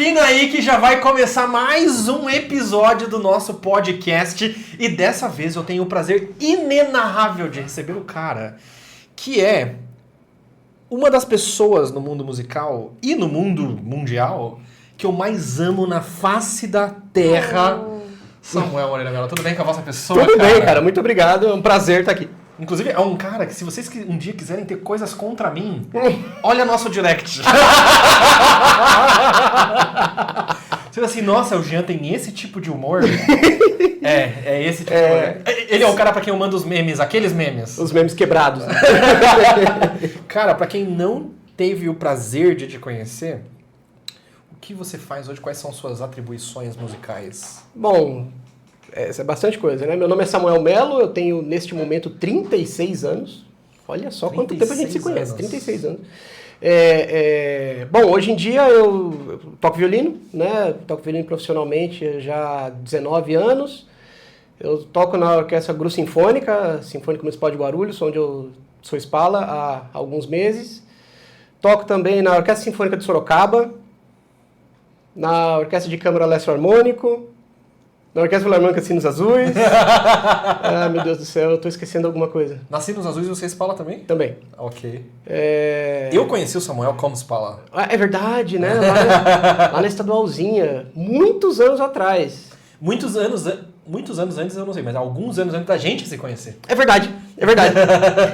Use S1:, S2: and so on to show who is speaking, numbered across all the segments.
S1: Confina aí que já vai começar mais um episódio do nosso podcast e dessa vez eu tenho o prazer inenarrável de receber o cara que é uma das pessoas no mundo musical e no mundo mundial que eu mais amo na face da terra. Samuel Moreira Mello, tudo bem com a vossa pessoa?
S2: Tudo bem, cara, muito obrigado, é um prazer estar aqui.
S1: Inclusive, é um cara que se vocês um dia quiserem ter coisas contra mim, olha nosso direct. Você assim, nossa, o Jean tem esse tipo de humor? É esse tipo de humor. Ele é o cara pra quem eu mando os memes, aqueles memes.
S2: Os memes quebrados.
S1: Cara, pra quem não teve o prazer de te conhecer, o que você faz hoje? Quais são suas atribuições musicais?
S2: Bom, é bastante coisa, né? Meu nome é Samuel Mello, eu tenho neste momento 36 anos. Olha só quanto tempo a gente se conhece, 36 anos. Bom, hoje em dia eu toco violino, né? Toco violino profissionalmente já há 19 anos. Eu toco na Orquestra Gru Sinfônica Municipal de Guarulhos, onde eu sou espala há alguns meses. Toco também na Orquestra Sinfônica de Sorocaba, na Orquestra de Câmara Leste Harmônico, na Orquestra Filarmônica Sinos Azuis. Ah, meu Deus do céu, eu tô esquecendo alguma coisa.
S1: Na Sinos Azuis você espala também?
S2: Também.
S1: Ok. Eu conheci o Samuel como espala.
S2: É verdade, né? Lá na Estadualzinha, muitos anos atrás.
S1: Muitos anos antes eu não sei, mas alguns anos antes da gente se conhecer.
S2: É verdade.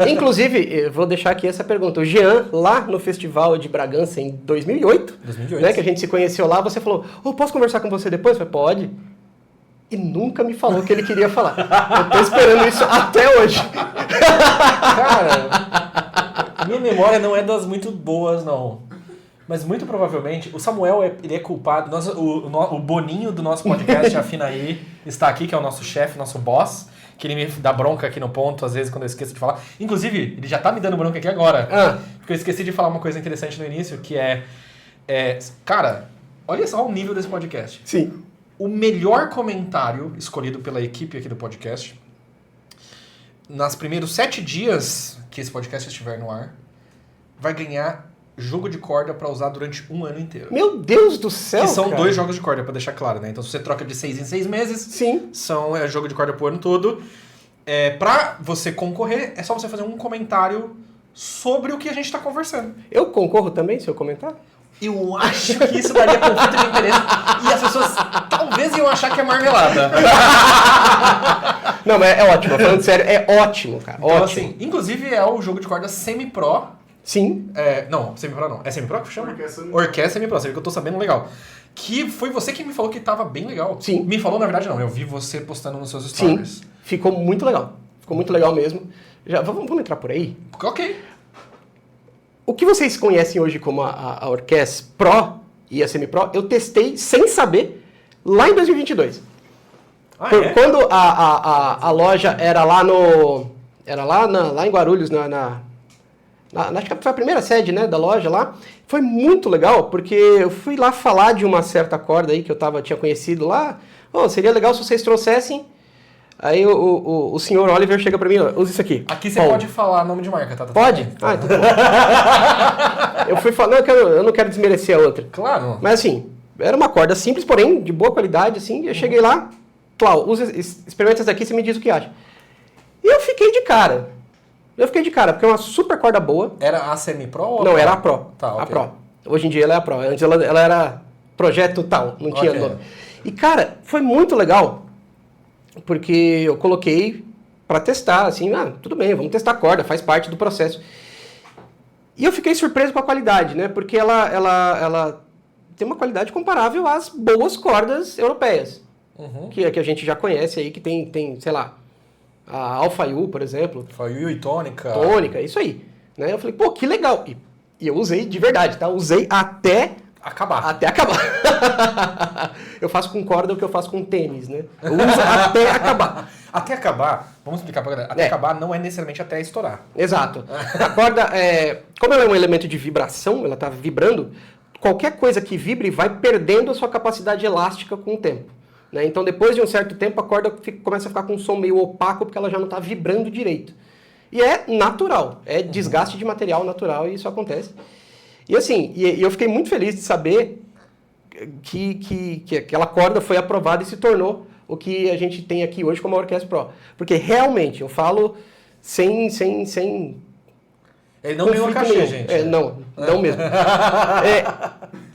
S2: Inclusive, eu vou deixar aqui essa pergunta. O Jean, lá no Festival de Bragança em 2008, né, que a gente se conheceu lá, você falou, posso conversar com você depois? Eu falei, pode. E nunca me falou o que ele queria falar. Eu tô esperando isso até hoje.
S1: Cara, minha memória não é das muito boas, não. Mas muito provavelmente, o Samuel ele é culpado. O Boninho do nosso podcast, Afina aí, está aqui, que é o nosso chefe, nosso boss, que ele me dá bronca aqui no ponto, às vezes, quando eu esqueço de falar. Inclusive, ele já tá me dando bronca aqui agora. Porque eu esqueci de falar uma coisa interessante no início, que cara, olha só o nível desse podcast.
S2: Sim.
S1: O melhor comentário escolhido pela equipe aqui do podcast, nos primeiros 7 dias que esse podcast estiver no ar, vai ganhar jogo de corda pra usar durante um ano inteiro.
S2: Meu Deus do céu,
S1: que são
S2: cara.
S1: 2 jogos de corda, pra deixar claro, né? Então, se você troca de 6 em 6 meses,
S2: sim,
S1: são jogo de corda pro ano todo. Pra você concorrer, é só você fazer um comentário sobre o que a gente tá conversando.
S2: Eu concorro também, se eu comentar?
S1: Eu acho que isso daria conflito de interesse e as pessoas talvez iam achar que é marmelada.
S2: Não, mas é ótimo, falando sério, é ótimo, cara.
S1: Então,
S2: ótimo.
S1: assim, inclusive é o jogo de corda semi-pro.
S2: Sim.
S1: Não, semi-pro não. É semi-pro que chama? Orquestra semi-pro, você viu que eu tô sabendo legal. Que foi você que me falou que tava bem legal.
S2: Sim.
S1: Me falou, na verdade, não. Eu vi você postando nos seus stories.
S2: Sim, ficou muito legal. Ficou muito legal mesmo. Vamos entrar por aí?
S1: Ok.
S2: O que vocês conhecem hoje como a Orquestra Pro e a Semi-Pro, eu testei sem saber lá em 2022. Quando a loja era lá lá em Guarulhos, acho que foi a primeira sede, né, da loja lá. Foi muito legal, porque eu fui lá falar de uma certa corda aí que eu tinha conhecido lá. Seria legal se vocês trouxessem. Aí o senhor Oliver chega pra mim, usa isso aqui.
S1: Aqui você pode falar nome de marca, tá?
S2: Pode?
S1: Tá.
S2: Então tá bom. Eu fui falar, eu não quero desmerecer a outra.
S1: Claro.
S2: Mas assim, era uma corda simples, porém de boa qualidade, assim. Eu cheguei lá, Clau, experimenta essa daqui e você me diz o que acha. E eu fiquei de cara. Porque é uma super corda boa.
S1: Era a semi-pro ou
S2: Não, era a Pro.
S1: Tá, okay.
S2: A Pro. Hoje em dia ela é a Pro. Antes ela era projeto tal, não tinha nome. E cara, foi muito legal. Porque eu coloquei pra testar, assim, tudo bem, vamos testar a corda, faz parte do processo. E eu fiquei surpreso com a qualidade, né? Porque ela tem uma qualidade comparável às boas cordas europeias. Que a gente já conhece aí, que tem, sei lá, a Alfa U, por exemplo.
S1: Alfa U e tônica.
S2: Tônica, isso aí. Né? Eu falei, que legal. E eu usei de verdade, tá? Usei até acabar. Eu faço com corda o que eu faço com tênis, né? Eu uso até acabar.
S1: Até acabar, vamos explicar pra galera. Até acabar não é necessariamente até estourar.
S2: Exato. A corda, como ela é um elemento de vibração, ela tá vibrando, qualquer coisa que vibre vai perdendo a sua capacidade elástica com o tempo. Né? Então, depois de um certo tempo, a corda começa a ficar com um som meio opaco, porque ela já não está vibrando direito. E é natural, é desgaste de material natural e isso acontece. E assim, eu fiquei muito feliz de saber que aquela corda foi aprovada e se tornou o que a gente tem aqui hoje como a Orquestra Pro. Porque realmente, eu falo sem
S1: ele não ganhou a cachê, gente.
S2: Não mesmo.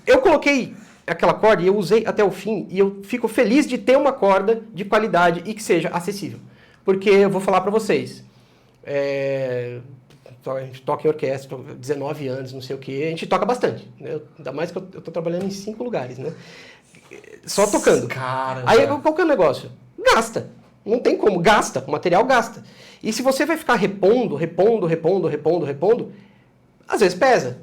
S2: Eu coloquei aquela corda e eu usei até o fim e eu fico feliz de ter uma corda de qualidade e que seja acessível. Porque eu vou falar para vocês, a gente toca em orquestra, 19 anos, não sei o quê, a gente toca bastante. Né? Ainda mais que eu tô trabalhando em 5 lugares, né? Só tocando.
S1: Caramba.
S2: Aí qual que é o negócio? Gasta. Não tem como, gasta, o material gasta. E se você vai ficar repondo, às vezes pesa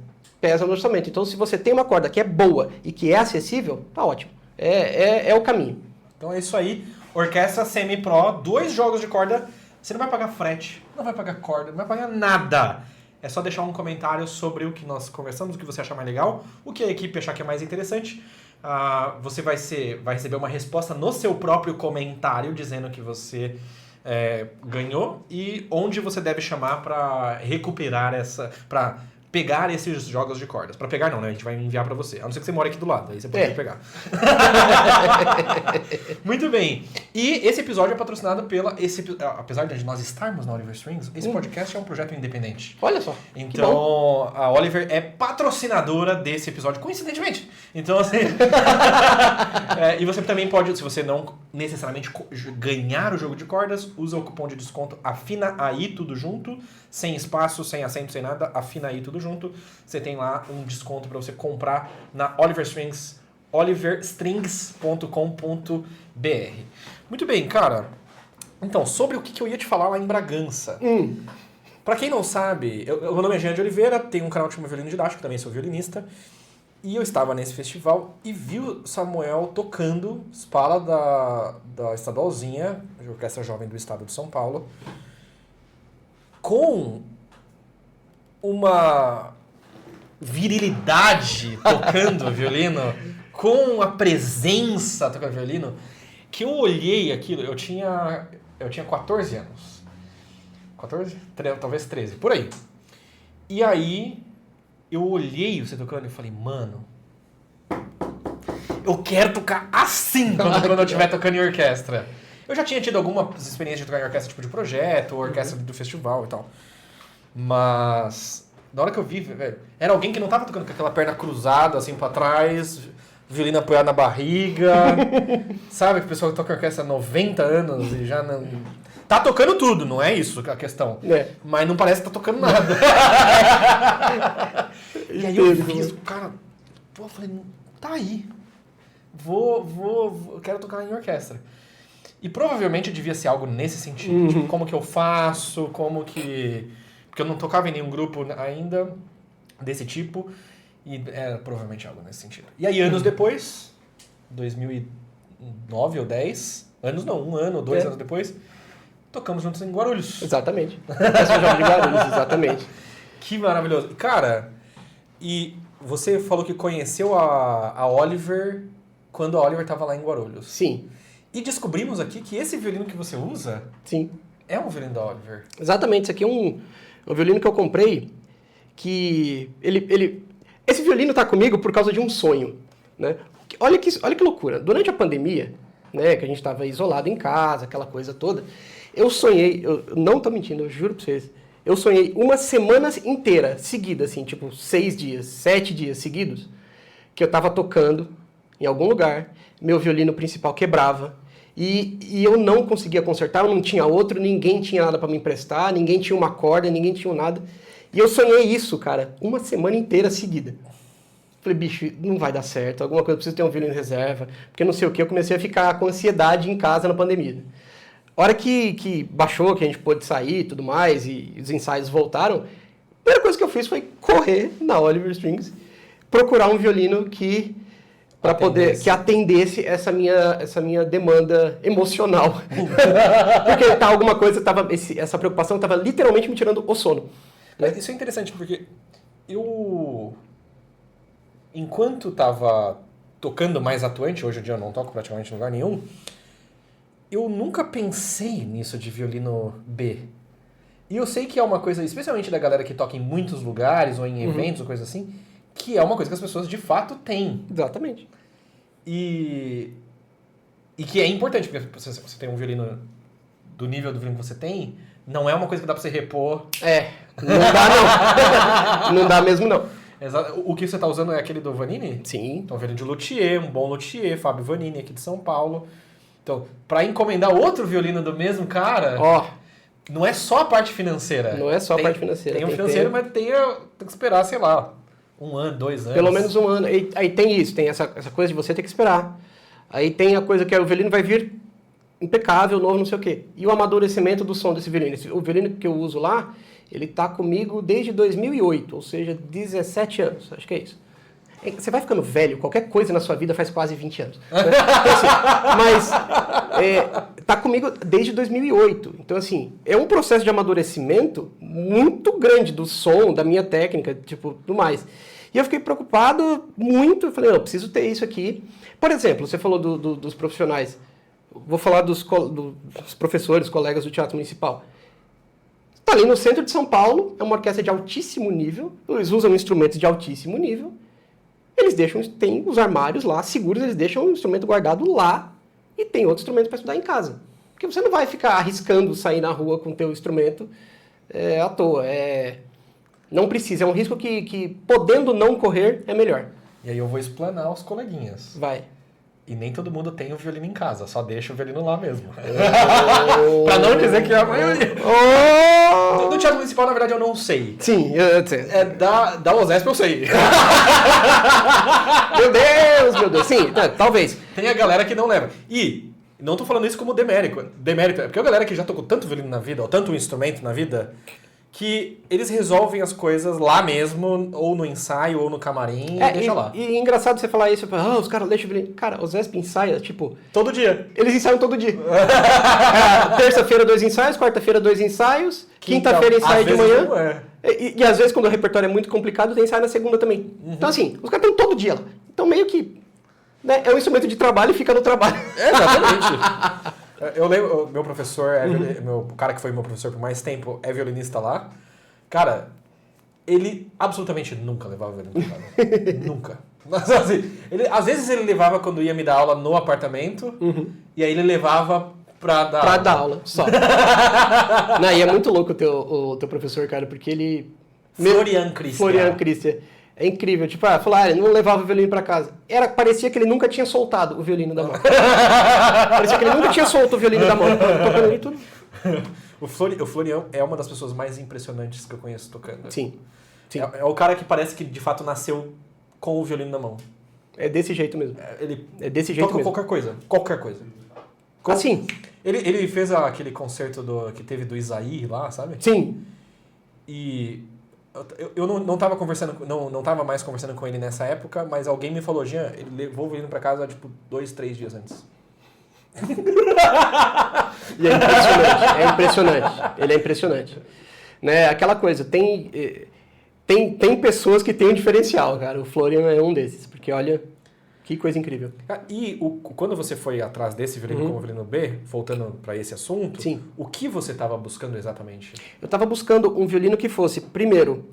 S2: no orçamento. Então, se você tem uma corda que é boa e que é acessível, tá ótimo. É o caminho.
S1: Então é isso aí. Orquestra Semi-Pro, 2 jogos de corda. Você não vai pagar frete, não vai pagar corda, não vai pagar nada. É só deixar um comentário sobre o que nós conversamos, o que você achar mais legal, o que a equipe achar que é mais interessante. Você vai receber uma resposta no seu próprio comentário dizendo que você ganhou e onde você deve chamar para recuperar para pegar esses jogos de cordas. Para pegar não, né? A gente vai enviar para você. A não ser que você mora aqui do lado, aí você pode pegar. Muito bem. E esse episódio é patrocinado apesar de nós estarmos na Oliver Strings, esse podcast é um projeto independente.
S2: Olha só.
S1: Então, a Oliver é patrocinadora desse episódio, coincidentemente. Então, assim... e você também pode, se você não necessariamente ganhar o jogo de cordas, usa o cupom de desconto AFINAAI, tudo junto, sem espaço, sem acento, sem nada, AFINAAI, tudo junto. Você tem lá um desconto para você comprar na Oliver Strings, oliverstrings.com.br. Muito bem, cara. Então, sobre o que eu ia te falar lá em Bragança. Pra quem não sabe, meu nome é Jean de Oliveira, tenho um canal que chama Violino Didático, também sou violinista. E eu estava nesse festival e vi o Samuel tocando Spala da Estadualzinha, a Orquestra Jovem do Estado de São Paulo, com uma virilidade tocando violino, com a presença tocando violino, que eu olhei aquilo, eu tinha 14 anos. 14? Talvez 13, por aí. E aí, eu olhei você tocando e falei, mano, eu quero tocar assim quando eu estiver tocando em orquestra. Eu já tinha tido algumas experiências de tocar em orquestra tipo de projeto, orquestra do festival e tal. Mas, na hora que eu vi, velho, era alguém que não tava tocando com aquela perna cruzada, assim, pra trás, violino apoiado na barriga. Sabe, que o pessoal que toca em orquestra há 90 anos e já não... Tá tocando tudo, não é isso a questão. Mas não parece que tá tocando nada. E aí eu vi isso, cara, eu falei, tá aí. Eu quero tocar em orquestra. E provavelmente devia ser algo nesse sentido. Tipo, como que eu faço, porque eu não tocava em nenhum grupo ainda desse tipo. E era provavelmente algo nesse sentido. E aí, anos depois, 2009 ou 10, anos não, 1 ano ou 2 anos depois, tocamos juntos em Guarulhos.
S2: Exatamente. Orquestra Jovem de Guarulhos, exatamente.
S1: Que maravilhoso. Cara, e você falou que conheceu a Oliver quando a Oliver estava lá em Guarulhos.
S2: Sim.
S1: E descobrimos aqui que esse violino que você usa é um violino da Oliver.
S2: Exatamente. Isso aqui é um violino que eu comprei que esse violino está comigo por causa de um sonho. Né? Olha que loucura. Durante a pandemia, né, que a gente estava isolado em casa, aquela coisa toda, eu sonhei, eu não estou mentindo, eu juro para vocês, eu sonhei uma semana inteira, seguida, assim, tipo 6 dias, 7 dias seguidos, que eu estava tocando em algum lugar, meu violino principal quebrava, e eu não conseguia consertar, eu não tinha outro, ninguém tinha nada para me emprestar, ninguém tinha uma corda, ninguém tinha nada. E eu sonhei isso, cara, uma semana inteira seguida. Falei, bicho, não vai dar certo, alguma coisa, eu preciso ter um violino em reserva, porque não sei o que, eu comecei a ficar com ansiedade em casa na pandemia. A hora que baixou, que a gente pôde sair e tudo mais, e os ensaios voltaram, a primeira coisa que eu fiz foi correr na Oliver Strings, procurar um violino que atendesse essa minha demanda emocional. Porque alguma coisa essa preocupação estava literalmente me tirando o sono.
S1: Né? Isso é interessante, porque enquanto estava tocando mais atuante, hoje em dia eu não toco praticamente em lugar nenhum, eu nunca pensei nisso de violino B. E eu sei que é uma coisa, especialmente da galera que toca em muitos lugares ou em eventos ou coisa assim, que é uma coisa que as pessoas de fato têm.
S2: Exatamente.
S1: E que é importante, porque você tem um violino do nível do violino que você tem, não é uma coisa que dá pra você repor.
S2: Não dá não. Não dá mesmo não.
S1: Exato. O que você tá usando é aquele do Vanini?
S2: Sim.
S1: Então, violino de luthier, um bom luthier, Fábio Vanini, aqui de São Paulo. Então, pra encomendar outro violino do mesmo cara, não é só a parte financeira.
S2: Não é só a parte financeira.
S1: Tem o financeiro, mas tem que esperar, sei lá, 1 ano, 2 anos.
S2: Pelo menos 1 ano. Aí tem isso, tem essa coisa de você ter que esperar. Aí tem a coisa que o violino vai vir impecável, novo, não sei o quê. E o amadurecimento do som desse violino. O violino que eu uso lá, ele tá comigo desde 2008, ou seja, 17 anos, acho que é isso. Você vai ficando velho, qualquer coisa na sua vida faz quase 20 anos. Né? Então, assim, mas tá comigo desde 2008. Então, assim, é um processo de amadurecimento muito grande do som, da minha técnica, tipo, tudo mais. E eu fiquei preocupado muito, eu falei, não, eu preciso ter isso aqui. Por exemplo, você falou dos profissionais. Vou falar dos professores, colegas do Teatro Municipal. Está ali no centro de São Paulo, é uma orquestra de altíssimo nível, eles usam instrumentos de altíssimo nível, eles tem os armários lá, seguros, eles deixam o instrumento guardado lá e tem outro instrumento para estudar em casa. Porque você não vai ficar arriscando sair na rua com o teu instrumento à toa. Não precisa, é um risco que podendo não correr, é melhor.
S1: E aí eu vou explanar os coleguinhas.
S2: Vai.
S1: E nem todo mundo tem o violino em casa, só deixa o violino lá mesmo. Pra não dizer que é a maioria. Do Teatro Municipal, na verdade, eu não sei.
S2: Sim, eu sei.
S1: Da OSESP eu sei.
S2: Meu Deus. Sim, talvez.
S1: Tem a galera que não leva. E não tô falando isso como demérito. É porque a galera que já tocou tanto violino na vida, ou tanto instrumento na vida, que eles resolvem as coisas lá mesmo, ou no ensaio, ou no camarim, e deixa lá.
S2: E engraçado você falar isso, os caras deixam o violino. Cara, o Zesp ensaia, tipo...
S1: Todo dia.
S2: Eles ensaiam todo dia. Terça-feira 2 ensaios, quarta-feira 2 ensaios, quinta-feira ensaio de manhã. E às vezes, quando o repertório é muito complicado, tem ensaio na segunda também. Uhum. Então assim, os caras estão todo dia lá. Então meio que... Né, é um instrumento de trabalho e fica no trabalho.
S1: Exatamente. Eu lembro, meu professor, o cara que foi meu professor por mais tempo, é violinista lá. Cara, ele absolutamente nunca levava violino pra casa. Nunca. Mas, assim, às vezes ele levava quando ia me dar aula no apartamento, e aí ele levava pra dar aula.
S2: Pra dar aula, só. Não, e é muito louco o teu professor, cara, porque ele...
S1: Florian Christian.
S2: É incrível, tipo, ele não levava o violino pra casa. Parecia que ele nunca tinha soltado o violino da mão. Parecia que ele nunca tinha solto o violino da mão. Tocando ali tudo.
S1: O Florian é uma das pessoas mais impressionantes que eu conheço tocando.
S2: Sim.
S1: É o cara que parece que de fato nasceu com o violino na mão.
S2: É desse jeito mesmo.
S1: Ele
S2: desse jeito
S1: toca
S2: mesmo.
S1: qualquer coisa.
S2: Assim.
S1: Ele fez aquele concerto que teve do Isaí lá, sabe?
S2: Sim.
S1: E... Eu não tava conversando, não tava mais conversando com ele nessa época, mas alguém me falou, Jean, ele levou o violino pra casa, 2, 3 dias antes.
S2: E é impressionante. Ele é impressionante. Né? Aquela coisa, tem pessoas que têm um diferencial, cara. O Florian é um desses, porque olha, que coisa incrível.
S1: E quando você foi atrás desse violino como violino B, voltando para esse assunto,
S2: sim,
S1: o que você estava buscando exatamente?
S2: Eu estava buscando um violino que fosse, primeiro,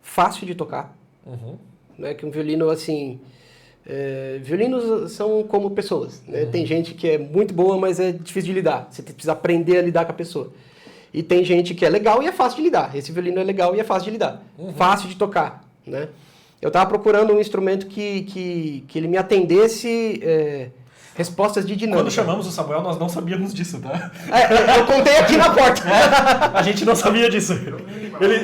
S2: fácil de tocar. Né? Que um violino, assim... violinos são como pessoas. Né? Tem gente que é muito boa, mas é difícil de lidar. Você precisa aprender a lidar com a pessoa. E tem gente que é legal e é fácil de lidar. Esse violino é legal e é fácil de lidar. Fácil de tocar, né? Eu estava procurando um instrumento que ele me atendesse respostas de dinâmica.
S1: Quando chamamos o Samuel, nós não sabíamos disso, tá?
S2: Eu contei aqui na porta.
S1: A gente não sabia disso.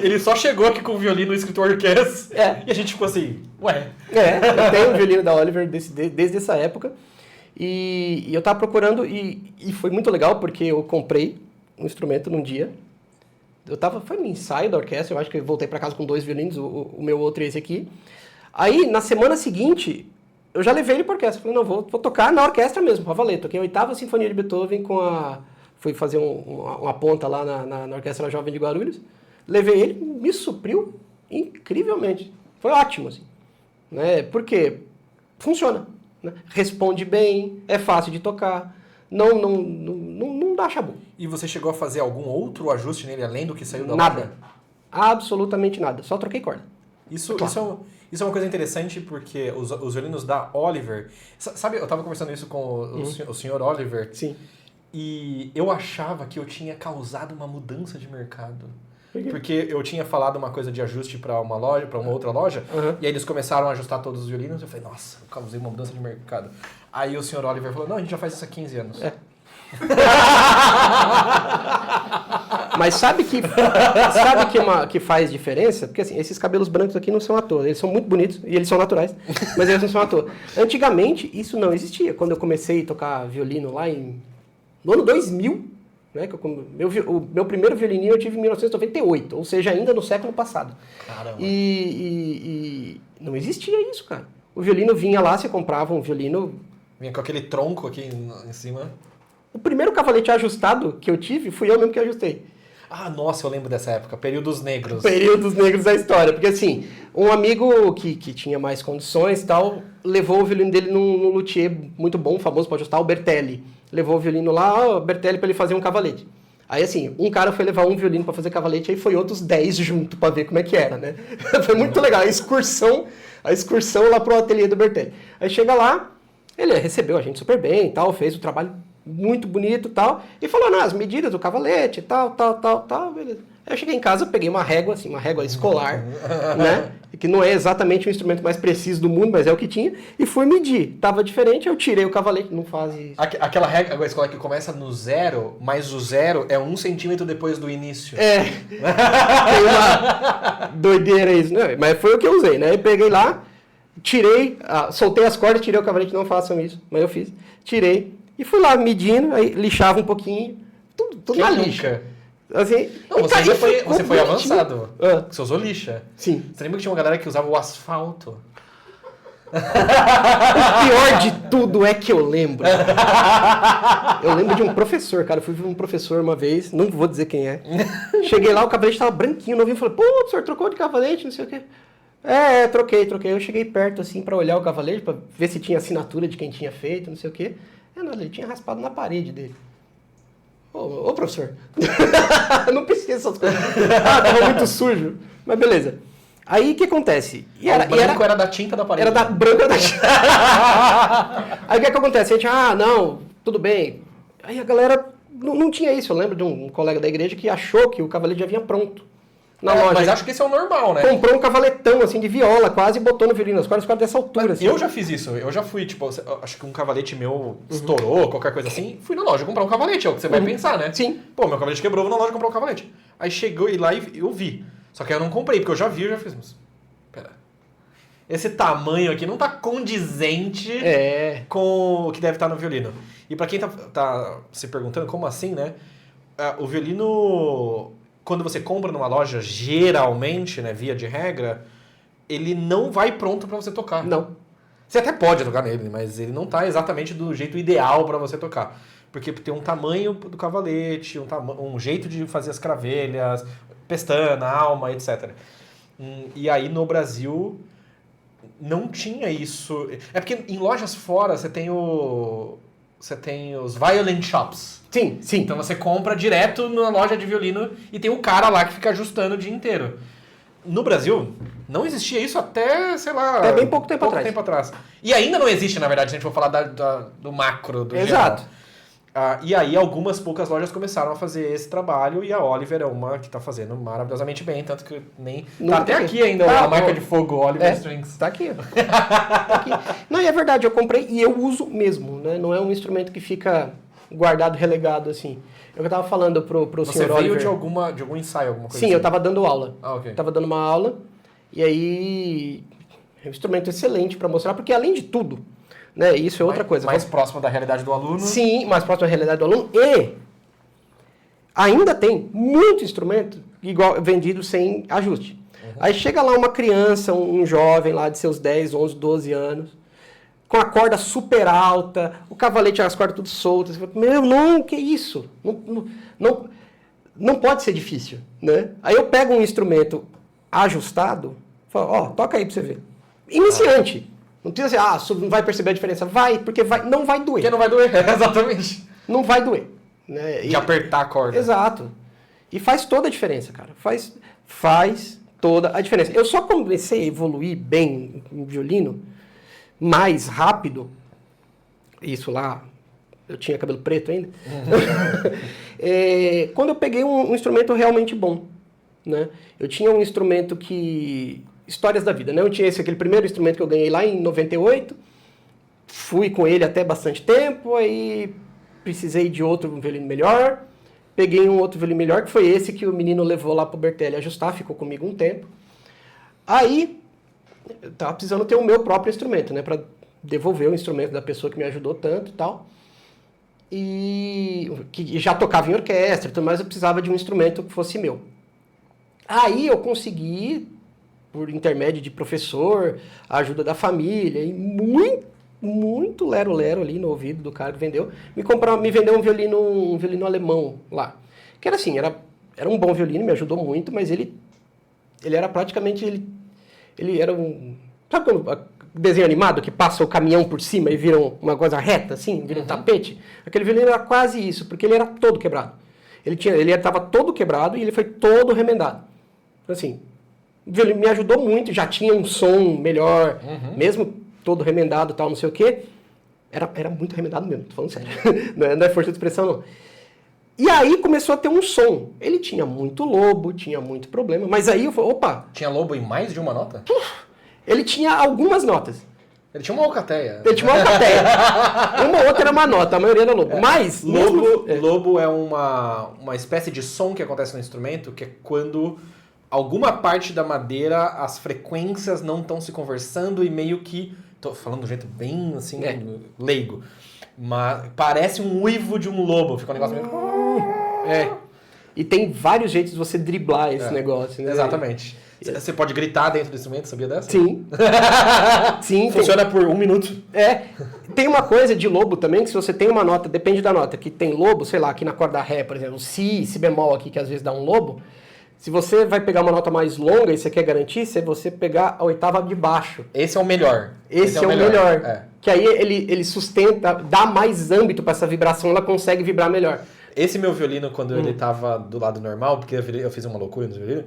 S1: Ele só chegou aqui com o violino escrito orquestra e a gente ficou assim, ué.
S2: Eu tenho o violino da Oliver desde essa época. E eu estava procurando e foi muito legal porque eu comprei um instrumento num dia. Foi no ensaio da orquestra, eu acho que eu voltei para casa com 2 violinos, o meu outro e esse aqui. Aí, na semana seguinte, eu já levei ele para a orquestra. Falei, não, vou tocar na orquestra mesmo, para valer. Toquei a 8ª Sinfonia de Beethoven fui fazer uma ponta lá na Orquestra Jovem de Guarulhos. Levei ele, me supriu incrivelmente. Foi ótimo, assim. Né? Porque funciona. Né? Responde bem, é fácil de tocar, não dá chabu.
S1: E você chegou a fazer algum outro ajuste nele, além do que saiu da
S2: Nada. Absolutamente nada. Só troquei corda.
S1: Isso é uma coisa interessante porque os violinos da Oliver... Sabe, eu tava conversando isso com o senhor Oliver.
S2: Sim.
S1: E eu achava que eu tinha causado uma mudança de mercado. Porque eu tinha falado uma coisa de ajuste para uma outra loja, e aí eles começaram a ajustar todos os violinos, eu falei, nossa, eu causei uma mudança de mercado. Aí o senhor Oliver falou, não, a gente já faz isso há 15 anos.
S2: Mas sabe que faz diferença? Porque assim, esses cabelos brancos aqui não são à toa. Eles são muito bonitos e eles são naturais, mas eles não são à toa. Antigamente, isso não existia. Quando eu comecei a tocar violino lá no ano 2000, né, o meu primeiro violininho eu tive em 1998, ou seja, ainda no século passado.
S1: Caramba.
S2: E não existia isso, cara. O violino vinha lá, você comprava um violino...
S1: Vinha com aquele tronco aqui em cima.
S2: O primeiro cavalete ajustado que eu tive, fui eu mesmo que ajustei.
S1: Ah, nossa, eu lembro dessa época. Períodos negros.
S2: Períodos negros da história. Porque assim, um amigo que tinha mais condições e tal, levou o violino dele num luthier muito bom, famoso para ajustar, o Bertelli. Levou o violino lá, o Bertelli, para ele fazer um cavalete. Aí assim, um cara foi levar um violino para fazer cavalete, aí foi outros 10 junto para ver como é que era, né? Foi muito legal. A excursão lá pro ateliê do Bertelli. Aí chega lá, ele recebeu a gente super bem e tal, fez o trabalho muito bonito e tal, e falou, as medidas do cavalete, tal, beleza. Aí eu cheguei em casa, peguei uma régua, assim, uma régua escolar, né, que não é exatamente o instrumento mais preciso do mundo, mas é o que tinha, e fui medir. Tava diferente, eu tirei o cavalete, não faz isso.
S1: Aquela régua escolar que começa no 0, mas o 0 é 1 centímetro depois do início.
S2: Tem uma doideira isso, né, mas foi o que eu usei, né, eu peguei lá, tirei, soltei as cordas, tirei o cavalete, não façam isso, mas eu fiz, tirei, e fui lá medindo, aí lixava um pouquinho, tudo na lixa. Assim,
S1: não, você foi avançado. Você usou lixa.
S2: Sim.
S1: Você lembra que tinha uma galera que usava o asfalto?
S2: O pior de tudo é que eu lembro. Eu lembro de um professor, cara. Eu fui ver um professor uma vez, não vou dizer quem é. Cheguei lá, o cavalete tava branquinho, novinho. Falei, pô, o senhor trocou de cavalete, não sei o quê. Troquei. Eu cheguei perto, assim, pra olhar o cavalete, pra ver se tinha assinatura de quem tinha feito, não sei o quê. Ele tinha raspado na parede dele. Ô professor, não precisa dessas coisas. Tava muito sujo. Mas beleza. Aí o que acontece?
S1: O branco era da tinta da parede.
S2: Era da branca da tinta. Aí o que acontece? A gente, não, tudo bem. Aí a galera não tinha isso. Eu lembro de um colega da igreja que achou que o cavalete já vinha pronto na loja.
S1: Mas acho que esse é o normal, né?
S2: Comprou um cavaletão, assim, de viola, quase, e botou no violino. As cordas dessa altura. Assim.
S1: Eu já fiz isso. Eu já fui, tipo, acho que um cavalete meu estourou, qualquer coisa assim. Fui na loja comprar um cavalete, é o que você vai pensar, né?
S2: Sim.
S1: Pô, meu cavalete quebrou, vou na loja comprar um cavalete. Aí chegou e lá e eu vi. Só que eu não comprei, porque eu já fiz, mas... Pera. Esse tamanho aqui não tá condizente com o que deve estar no violino. E pra quem tá se perguntando, como assim, né? O violino... Quando você compra numa loja, geralmente, né, via de regra, ele não vai pronto para você tocar.
S2: Não.
S1: Você até pode tocar nele, mas ele não tá exatamente do jeito ideal para você tocar. Porque tem um tamanho do cavalete, um jeito de fazer as cravelhas, pestana, alma, etc. E aí no Brasil não tinha isso. É porque em lojas fora você tem os violin shops.
S2: Sim.
S1: Então você compra direto na loja de violino e tem o cara lá que fica ajustando o dia inteiro. No Brasil, não existia isso até, sei lá...
S2: Até bem pouco tempo atrás.
S1: E ainda não existe, na verdade, se a gente for falar do macro, do
S2: Exato.
S1: geral. E aí algumas poucas lojas começaram a fazer esse trabalho e a Oliver é uma que tá fazendo maravilhosamente bem, tanto que nem... Tá até aqui ainda a marca de fogo Oliver Strings.
S2: Tá aqui. Não, e é verdade, eu comprei e eu uso mesmo, né? Não é um instrumento que fica guardado, relegado, assim. Eu tava falando pro senhor Oliver...
S1: Você veio de algum ensaio, alguma coisa
S2: Sim,
S1: assim?
S2: eu tava dando aula.
S1: Ok.
S2: Tava dando uma aula e aí... É um instrumento excelente para mostrar, porque além de tudo, né, isso é outra coisa.
S1: Mais próximo da realidade do aluno.
S2: Sim, mais próximo da realidade do aluno. E ainda tem muito instrumento igual vendido sem ajuste. Aí chega lá uma criança, um jovem lá de seus 10, 11, 12 anos, com a corda super alta, o cavalete, as cordas tudo soltas. Você fala, não, que isso? Não pode ser difícil, né? Aí eu pego um instrumento ajustado, falo, toca aí pra você ver. Iniciante. Não precisa dizer, não vai perceber a diferença. Vai, porque não vai doer.
S1: Porque não vai doer, exatamente.
S2: Não vai doer. Né?
S1: De apertar a corda.
S2: Exato. E faz toda a diferença, cara. Faz toda a diferença. Eu só comecei a evoluir bem em violino, mais rápido, isso lá, eu tinha cabelo preto ainda, quando eu peguei um instrumento realmente bom, né? Eu tinha um instrumento que... Histórias da vida, né? Eu tinha aquele primeiro instrumento que eu ganhei lá em 98, fui com ele até bastante tempo, aí precisei de outro violino melhor, peguei um outro violino melhor, que foi esse que o menino levou lá pro Bertelli ajustar, ficou comigo um tempo. Aí, eu tava precisando ter o meu próprio instrumento, né? Pra devolver o instrumento da pessoa que me ajudou tanto e tal. E que já tocava em orquestra e tudo mais, eu precisava de um instrumento que fosse meu. Aí eu consegui, por intermédio de professor, a ajuda da família, e muito lero-lero ali no ouvido do cara que vendeu, me vendeu um violino alemão lá. Que era assim, era um bom violino, me ajudou muito, mas ele era praticamente, ele era um... Sabe quando desenho animado que passa o caminhão por cima e vira uma coisa reta, assim, vira um tapete? Aquele violino era quase isso, porque ele era todo quebrado. Ele estava todo quebrado e ele foi todo remendado. Assim, o violino me ajudou muito, já tinha um som melhor, mesmo todo remendado e tal, não sei o quê. Era muito remendado mesmo, tô falando sério. Não é força de expressão, não. E aí começou a ter um som. Ele tinha muito lobo, tinha muito problema, mas aí eu falei, opa...
S1: Tinha lobo em mais de uma nota?
S2: Ele tinha algumas notas.
S1: Ele tinha uma alcateia.
S2: Uma ou outra era uma nota, a maioria era lobo. Mas...
S1: Lobo é uma espécie de som que acontece no instrumento, que é quando alguma parte da madeira, as frequências não estão se conversando e meio que... Tô falando de um jeito bem, assim, leigo. Mas parece um uivo de um lobo. Fica um negócio meio...
S2: E tem vários jeitos de você driblar esse negócio, né?
S1: Exatamente. Você pode gritar dentro do instrumento, sabia dessa?
S2: Sim. Sim.
S1: Funciona por 1 minuto.
S2: Tem uma coisa de lobo também, que se você tem uma nota, depende da nota, que tem lobo, sei lá, aqui na corda Ré, por exemplo, si bemol aqui, que às vezes dá um lobo, se você vai pegar uma nota mais longa e você quer garantir, se você pegar a oitava de baixo.
S1: Esse é o melhor.
S2: Esse é o melhor. Que aí ele sustenta, dá mais âmbito para essa vibração, ela consegue vibrar melhor.
S1: Esse meu violino, quando ele tava do lado normal, porque eu fiz uma loucura no violino,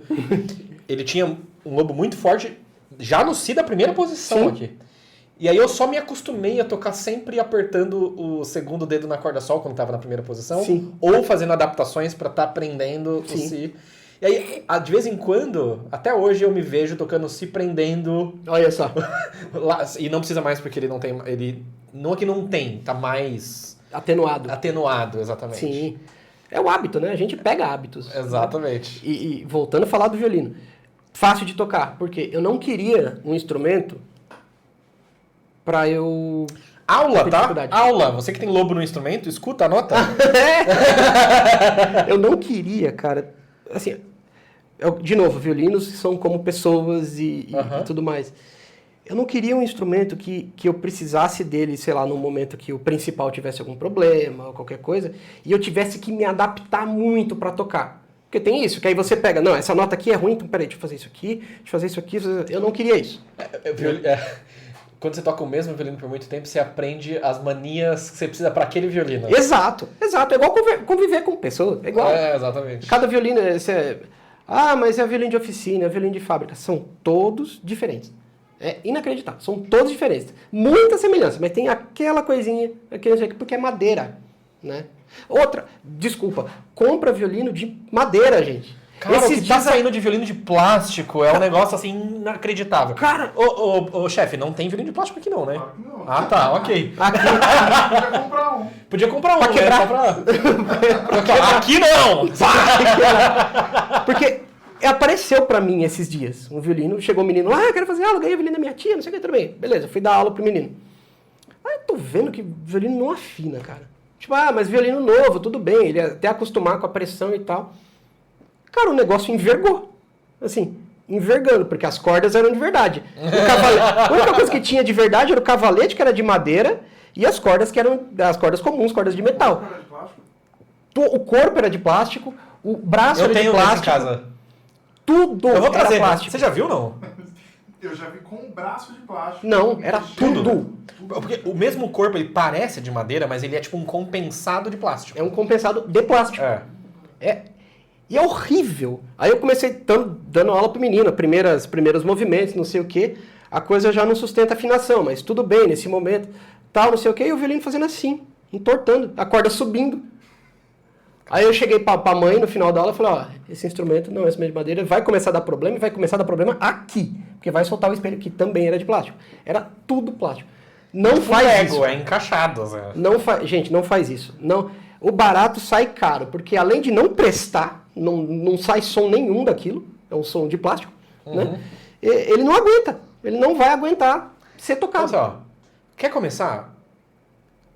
S1: ele tinha um lobo muito forte, já no si da primeira posição aqui. E aí eu só me acostumei a tocar sempre apertando o segundo dedo na corda sol, quando estava na primeira posição, ou fazendo adaptações para estar aprendendo o si. E aí, de vez em quando, até hoje eu me vejo tocando si prendendo...
S2: Olha só.
S1: E não precisa mais porque ele não tem... Não é que não tem, tá mais... Atenuado, exatamente.
S2: Sim. É o hábito, né? A gente pega hábitos.
S1: Exatamente.
S2: E voltando a falar do violino. Fácil de tocar, porque eu não queria um instrumento pra eu...
S1: Aula, tá? Aula. Você que tem lobo no instrumento, escuta a nota.
S2: Eu não queria, cara... Assim, de novo, violinos são como pessoas e tudo mais. Eu não queria um instrumento que eu precisasse dele, sei lá, num momento que o principal tivesse algum problema ou qualquer coisa, e eu tivesse que me adaptar muito para tocar. Porque tem isso, que aí você pega, não, essa nota aqui é ruim, então peraí, deixa eu fazer isso aqui, deixa eu fazer isso aqui. Eu não queria isso.
S1: Quando você toca o mesmo violino por muito tempo, você aprende as manias que você precisa para aquele violino.
S2: Exato. É igual conviver com pessoas. É igual.
S1: Exatamente.
S2: Cada violino, mas é violino de oficina, é violino de fábrica. São todos diferentes. É inacreditável. São todos diferentes. Muita semelhança, mas tem aquela coisinha, porque é madeira, né? Outra, desculpa, compra violino de madeira, gente.
S1: Cara, o que tá saindo de violino de plástico é um negócio assim inacreditável.
S2: Cara,
S1: ô chefe, não tem violino de plástico aqui não, né?
S3: Claro que não.
S1: Ah, tá, ok.
S3: Podia comprar um.
S1: Podia comprar um,
S2: pra quebrar.
S1: Aqui não!
S2: Porque apareceu pra mim esses dias um violino, chegou um menino, eu quero fazer aula, ganhei o violino da minha tia, não sei o que, tudo bem. Beleza, fui dar aula pro menino. Aí eu tô vendo que o violino não afina, cara. Tipo, mas violino novo, tudo bem, ele até acostumar com a pressão e tal. Cara, o negócio envergou. Assim, envergando, porque as cordas eram de verdade. A única coisa que tinha de verdade era o cavalete, que era de madeira, e as cordas que eram as cordas comuns, cordas de metal. O corpo era de plástico, o braço era de plástico.
S1: Eu tenho em casa.
S2: Tudo
S1: eu vou trazer,
S2: era plástico.
S1: Você já viu, não?
S3: Eu já vi com um braço de plástico.
S2: Não, era tudo.
S1: Porque o mesmo corpo, ele parece de madeira, mas ele é tipo um compensado de plástico.
S2: É um compensado de plástico. E é horrível. Aí eu comecei dando aula pro menino, primeiros movimentos, não sei o quê. A coisa já não sustenta a afinação, mas tudo bem, nesse momento, tal, não sei o quê. E o violino fazendo assim, entortando, a corda subindo. Aí eu cheguei pra mãe no final da aula e falei, ó, esse instrumento não é instrumento de madeira, vai começar a dar problema e vai começar a dar problema aqui. Porque vai soltar o espelho, que também era de plástico. Era tudo plástico. Não faz isso.
S1: É encaixado. Zé.
S2: Gente, não faz isso. Não. O barato sai caro, porque além de não prestar, não sai som nenhum daquilo, é um som de plástico, né? Ele não aguenta, ele não vai aguentar ser tocado.
S1: Mas, ó, quer começar?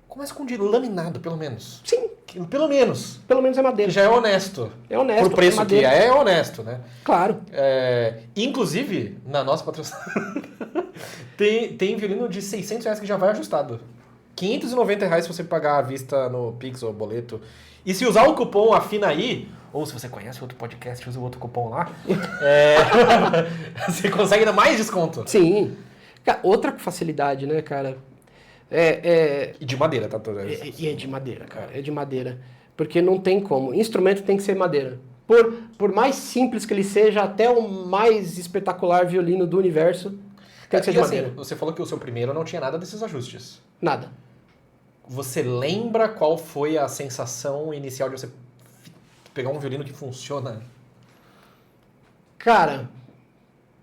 S1: Começa com de laminado, pelo menos.
S2: Sim.
S1: Pelo menos.
S2: Pelo menos é madeira.
S1: Que já é honesto.
S2: É honesto.
S1: Por preço que é honesto, né?
S2: Claro.
S1: Inclusive, na nossa patrocínio, tem violino de R$600 que já vai ajustado. R$590 se você pagar à vista no Pix ou boleto. E se usar o cupom AFINAI, ou se você conhece outro podcast, usa o outro cupom lá, você consegue ainda mais desconto.
S2: Sim. Outra facilidade, né, cara?
S1: E de madeira, tá?
S2: E é de madeira, cara. É de madeira. Porque não tem como. Instrumento tem que ser madeira. Por mais simples que ele seja, até o mais espetacular violino do universo, tem que ser de madeira.
S1: Assim, você falou que o seu primeiro não tinha nada desses ajustes.
S2: Nada.
S1: Você lembra qual foi a sensação inicial de você pegar um violino que funciona?
S2: Cara,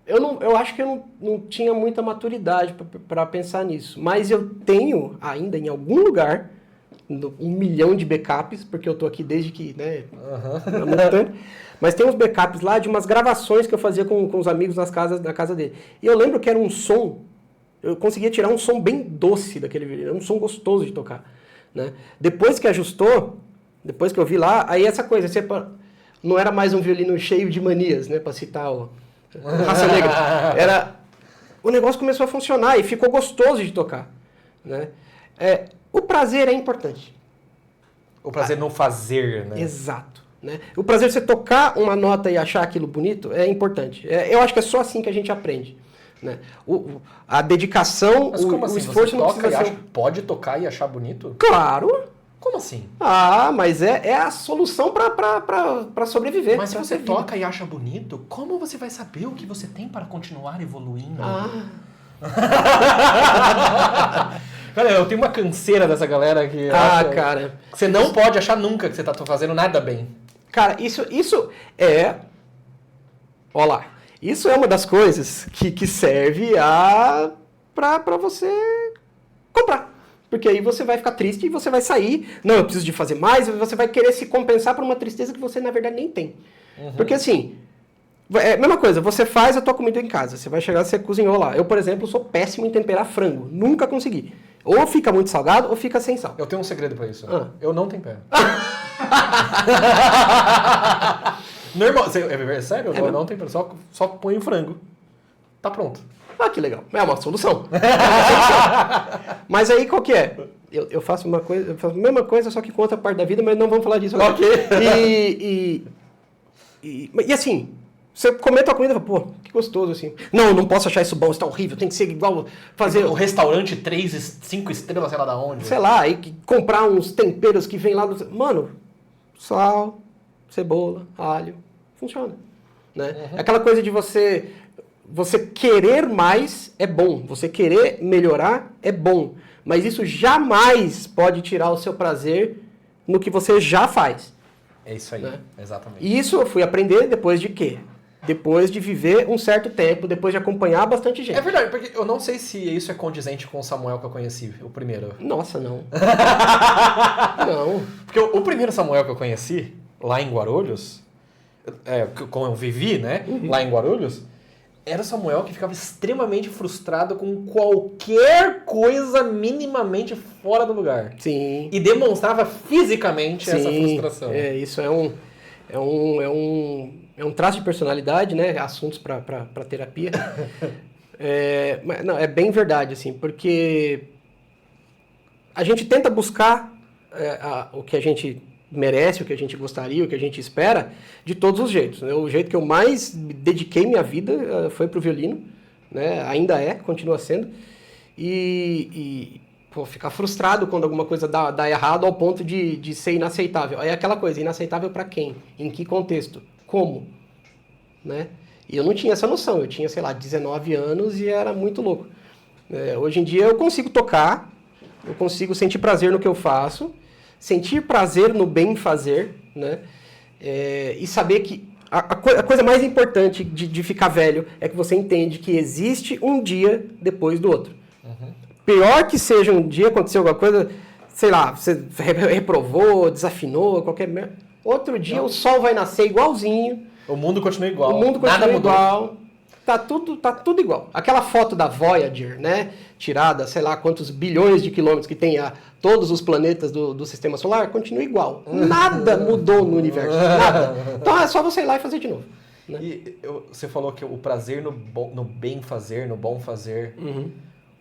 S2: eu acho que eu não tinha muita maturidade para pensar nisso. Mas eu tenho ainda em algum lugar 1 milhão de backups, porque eu tô aqui desde que, né, há muito tempo. Mas tem uns backups lá de umas gravações que eu fazia com os amigos na casa dele. E eu lembro que era um som, eu conseguia tirar um som bem doce daquele violino, era um som gostoso de tocar, né? Depois que ajustou, depois que eu vi lá, aí essa coisa, não era mais um violino cheio de manias, né, para citar o Raça Negra. O negócio começou a funcionar e ficou gostoso de tocar, né? O prazer é importante.
S1: O prazer no fazer, né?
S2: Exato. Né? O prazer de você tocar uma nota e achar aquilo bonito é importante. Eu acho que é só assim que a gente aprende. Né? A dedicação,
S1: Mas como assim?
S2: o esforço
S1: você
S2: não
S1: toca
S2: precisa
S1: e
S2: ser...
S1: pode tocar e achar bonito?
S2: Claro!
S1: Como assim?
S2: Mas é a solução para sobreviver.
S1: Mas se você toca e acha bonito, como você vai saber o que você tem para continuar evoluindo? Cara, eu tenho uma canseira dessa galera que acha
S2: cara.
S1: Que você não pode achar nunca que você tá fazendo nada bem.
S2: Cara, isso é... Olha lá. Isso é uma das coisas que serve pra você comprar. Porque aí você vai ficar triste e você vai sair. Não, eu preciso de fazer mais. Você vai querer se compensar por uma tristeza que você, na verdade, nem tem. Porque assim... mesma coisa, você faz a tua comida em casa. Você vai chegar, você cozinhou lá. Eu, por exemplo, sou péssimo em temperar frango. Nunca consegui. Ou fica muito salgado, ou fica sem sal.
S1: Eu tenho um segredo pra isso. Eu não tempero. Normal, é sério? Eu não tempero. Só põe o frango. Tá pronto.
S2: Que legal. É uma solução. Mas aí, qual que é? Eu faço a mesma coisa, só que com outra parte da vida, mas não vamos falar disso agora.
S1: Ok.
S2: E assim... Você comenta a comida e fala, que gostoso, assim. Não posso achar isso bom, isso tá horrível, tem que ser igual fazer...
S1: O restaurante 5 estrelas, sei lá da onde.
S2: Sei lá, e comprar uns temperos que vem lá do... Mano, sal, cebola, alho, funciona. Né? Aquela coisa de você querer mais é bom, você querer melhorar é bom. Mas isso jamais pode tirar o seu prazer no que você já faz.
S1: É isso aí, né? Exatamente.
S2: E isso eu fui aprender depois de quê? Depois de viver um certo tempo, depois de acompanhar bastante gente.
S1: É verdade, porque eu não sei se isso é condizente com o Samuel que eu conheci, o primeiro.
S2: Nossa, não. Não.
S1: Porque o primeiro Samuel que eu conheci, lá em Guarulhos, como eu vivi, né, lá em Guarulhos, era o Samuel que ficava extremamente frustrado com qualquer coisa minimamente fora do lugar.
S2: Sim.
S1: E demonstrava fisicamente essa frustração.
S2: Isso é um traço de personalidade, né? Assuntos para terapia. É bem verdade, assim, porque a gente tenta buscar o que a gente merece, o que a gente gostaria, o que a gente espera, de todos os jeitos. Né? O jeito que eu mais dediquei minha vida foi pro violino, né? Ainda continua sendo. ficar frustrado quando alguma coisa dá errado ao ponto de ser inaceitável. Aí é aquela coisa, inaceitável para quem? Em que contexto? Como? Né? E eu não tinha essa noção, eu tinha, sei lá, 19 anos e era muito louco. Hoje em dia eu consigo tocar, eu consigo sentir prazer no que eu faço, sentir prazer no bem fazer, né? E saber que a coisa mais importante de ficar velho é que você entende que existe um dia depois do outro. Pior que seja um dia, aconteceu alguma coisa, sei lá, você reprovou, desafinou, qualquer merda. Outro dia o sol vai nascer igualzinho.
S1: O mundo continua igual.
S2: O mundo continua igual. Tá tudo igual. Aquela foto da Voyager, né? Tirada, sei lá quantos bilhões de quilômetros que tem todos os planetas do Sistema Solar, continua igual. Nada mudou no universo. Nada. Então é só você ir lá e fazer de novo. Né?
S1: E você falou que o prazer no bem fazer, no bom fazer.
S2: Uhum.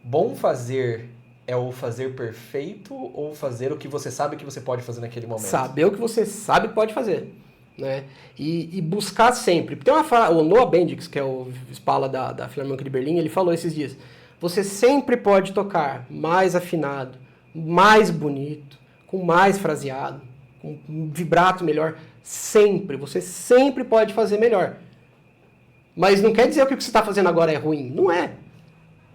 S1: Bom fazer é o fazer perfeito ou fazer o que você sabe que você pode fazer naquele momento?
S2: Saber o que você sabe que pode fazer. Né? E buscar sempre. Tem uma fala, o Noah Bendix, que é o espala da Filarmônica de Berlim, ele falou esses dias: você sempre pode tocar mais afinado, mais bonito, com mais fraseado, com um vibrato melhor. Sempre. Você sempre pode fazer melhor. Mas não quer dizer que o que você está fazendo agora é ruim. Não é.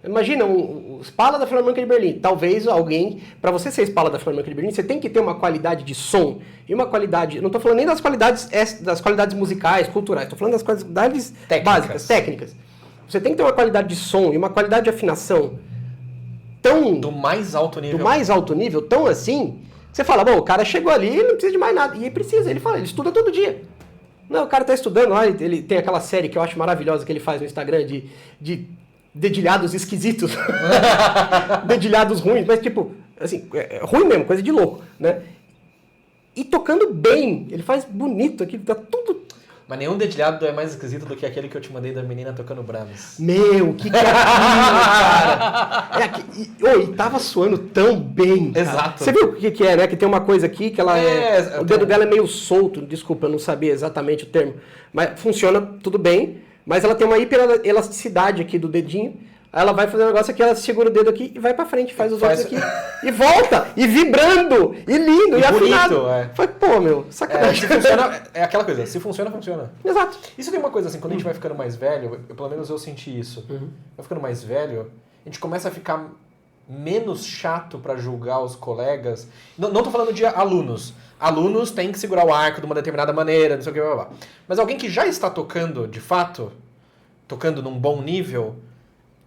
S2: Imagina, o espala da Filarmônica de Berlim. Talvez alguém, para você ser espala da Filarmônica de Berlim, você tem que ter uma qualidade de som e uma qualidade. Eu não estou falando nem das qualidades musicais, culturais. Estou falando das qualidades básicas, técnicas. Você tem que ter uma qualidade de som e uma qualidade de afinação
S1: do mais alto nível.
S2: Tão assim, que você fala, bom, o cara chegou ali e não precisa de mais nada. E ele precisa, ele fala, ele estuda todo dia. Não, o cara está estudando, ele tem aquela série que eu acho maravilhosa que ele faz no Instagram de dedilhados esquisitos, dedilhados ruins, mas tipo, assim, ruim mesmo, coisa de louco, né? E tocando bem, ele faz bonito aqui, tá tudo...
S1: Mas nenhum dedilhado é mais esquisito do que aquele que eu te mandei da menina tocando Brahms.
S2: Meu, que é aquilo, cara? E tava suando tão bem, cara.
S1: Exato.
S2: Você viu o que é, né? Que tem uma coisa aqui que ela o dedo dela é meio solto, desculpa, eu não sabia exatamente o termo, mas funciona tudo bem. Mas ela tem uma hiperelasticidade aqui do dedinho. Aí ela vai fazer um negócio aqui, ela segura o dedo aqui e vai pra frente, faz os outros aqui. E volta! E vibrando! E lindo! E afinado!
S1: Foi,
S2: pô, meu, sacanagem.
S1: É aquela coisa, se funciona, funciona.
S2: Exato.
S1: Isso tem uma coisa assim, quando a gente vai ficando mais velho, pelo menos eu senti isso. Vai ficando mais velho, a gente começa a ficar menos chato pra julgar os colegas. Não tô falando de alunos. Alunos têm que segurar o arco de uma determinada maneira, não sei o que, blá, blá. Mas alguém que já está tocando, de fato, tocando num bom nível,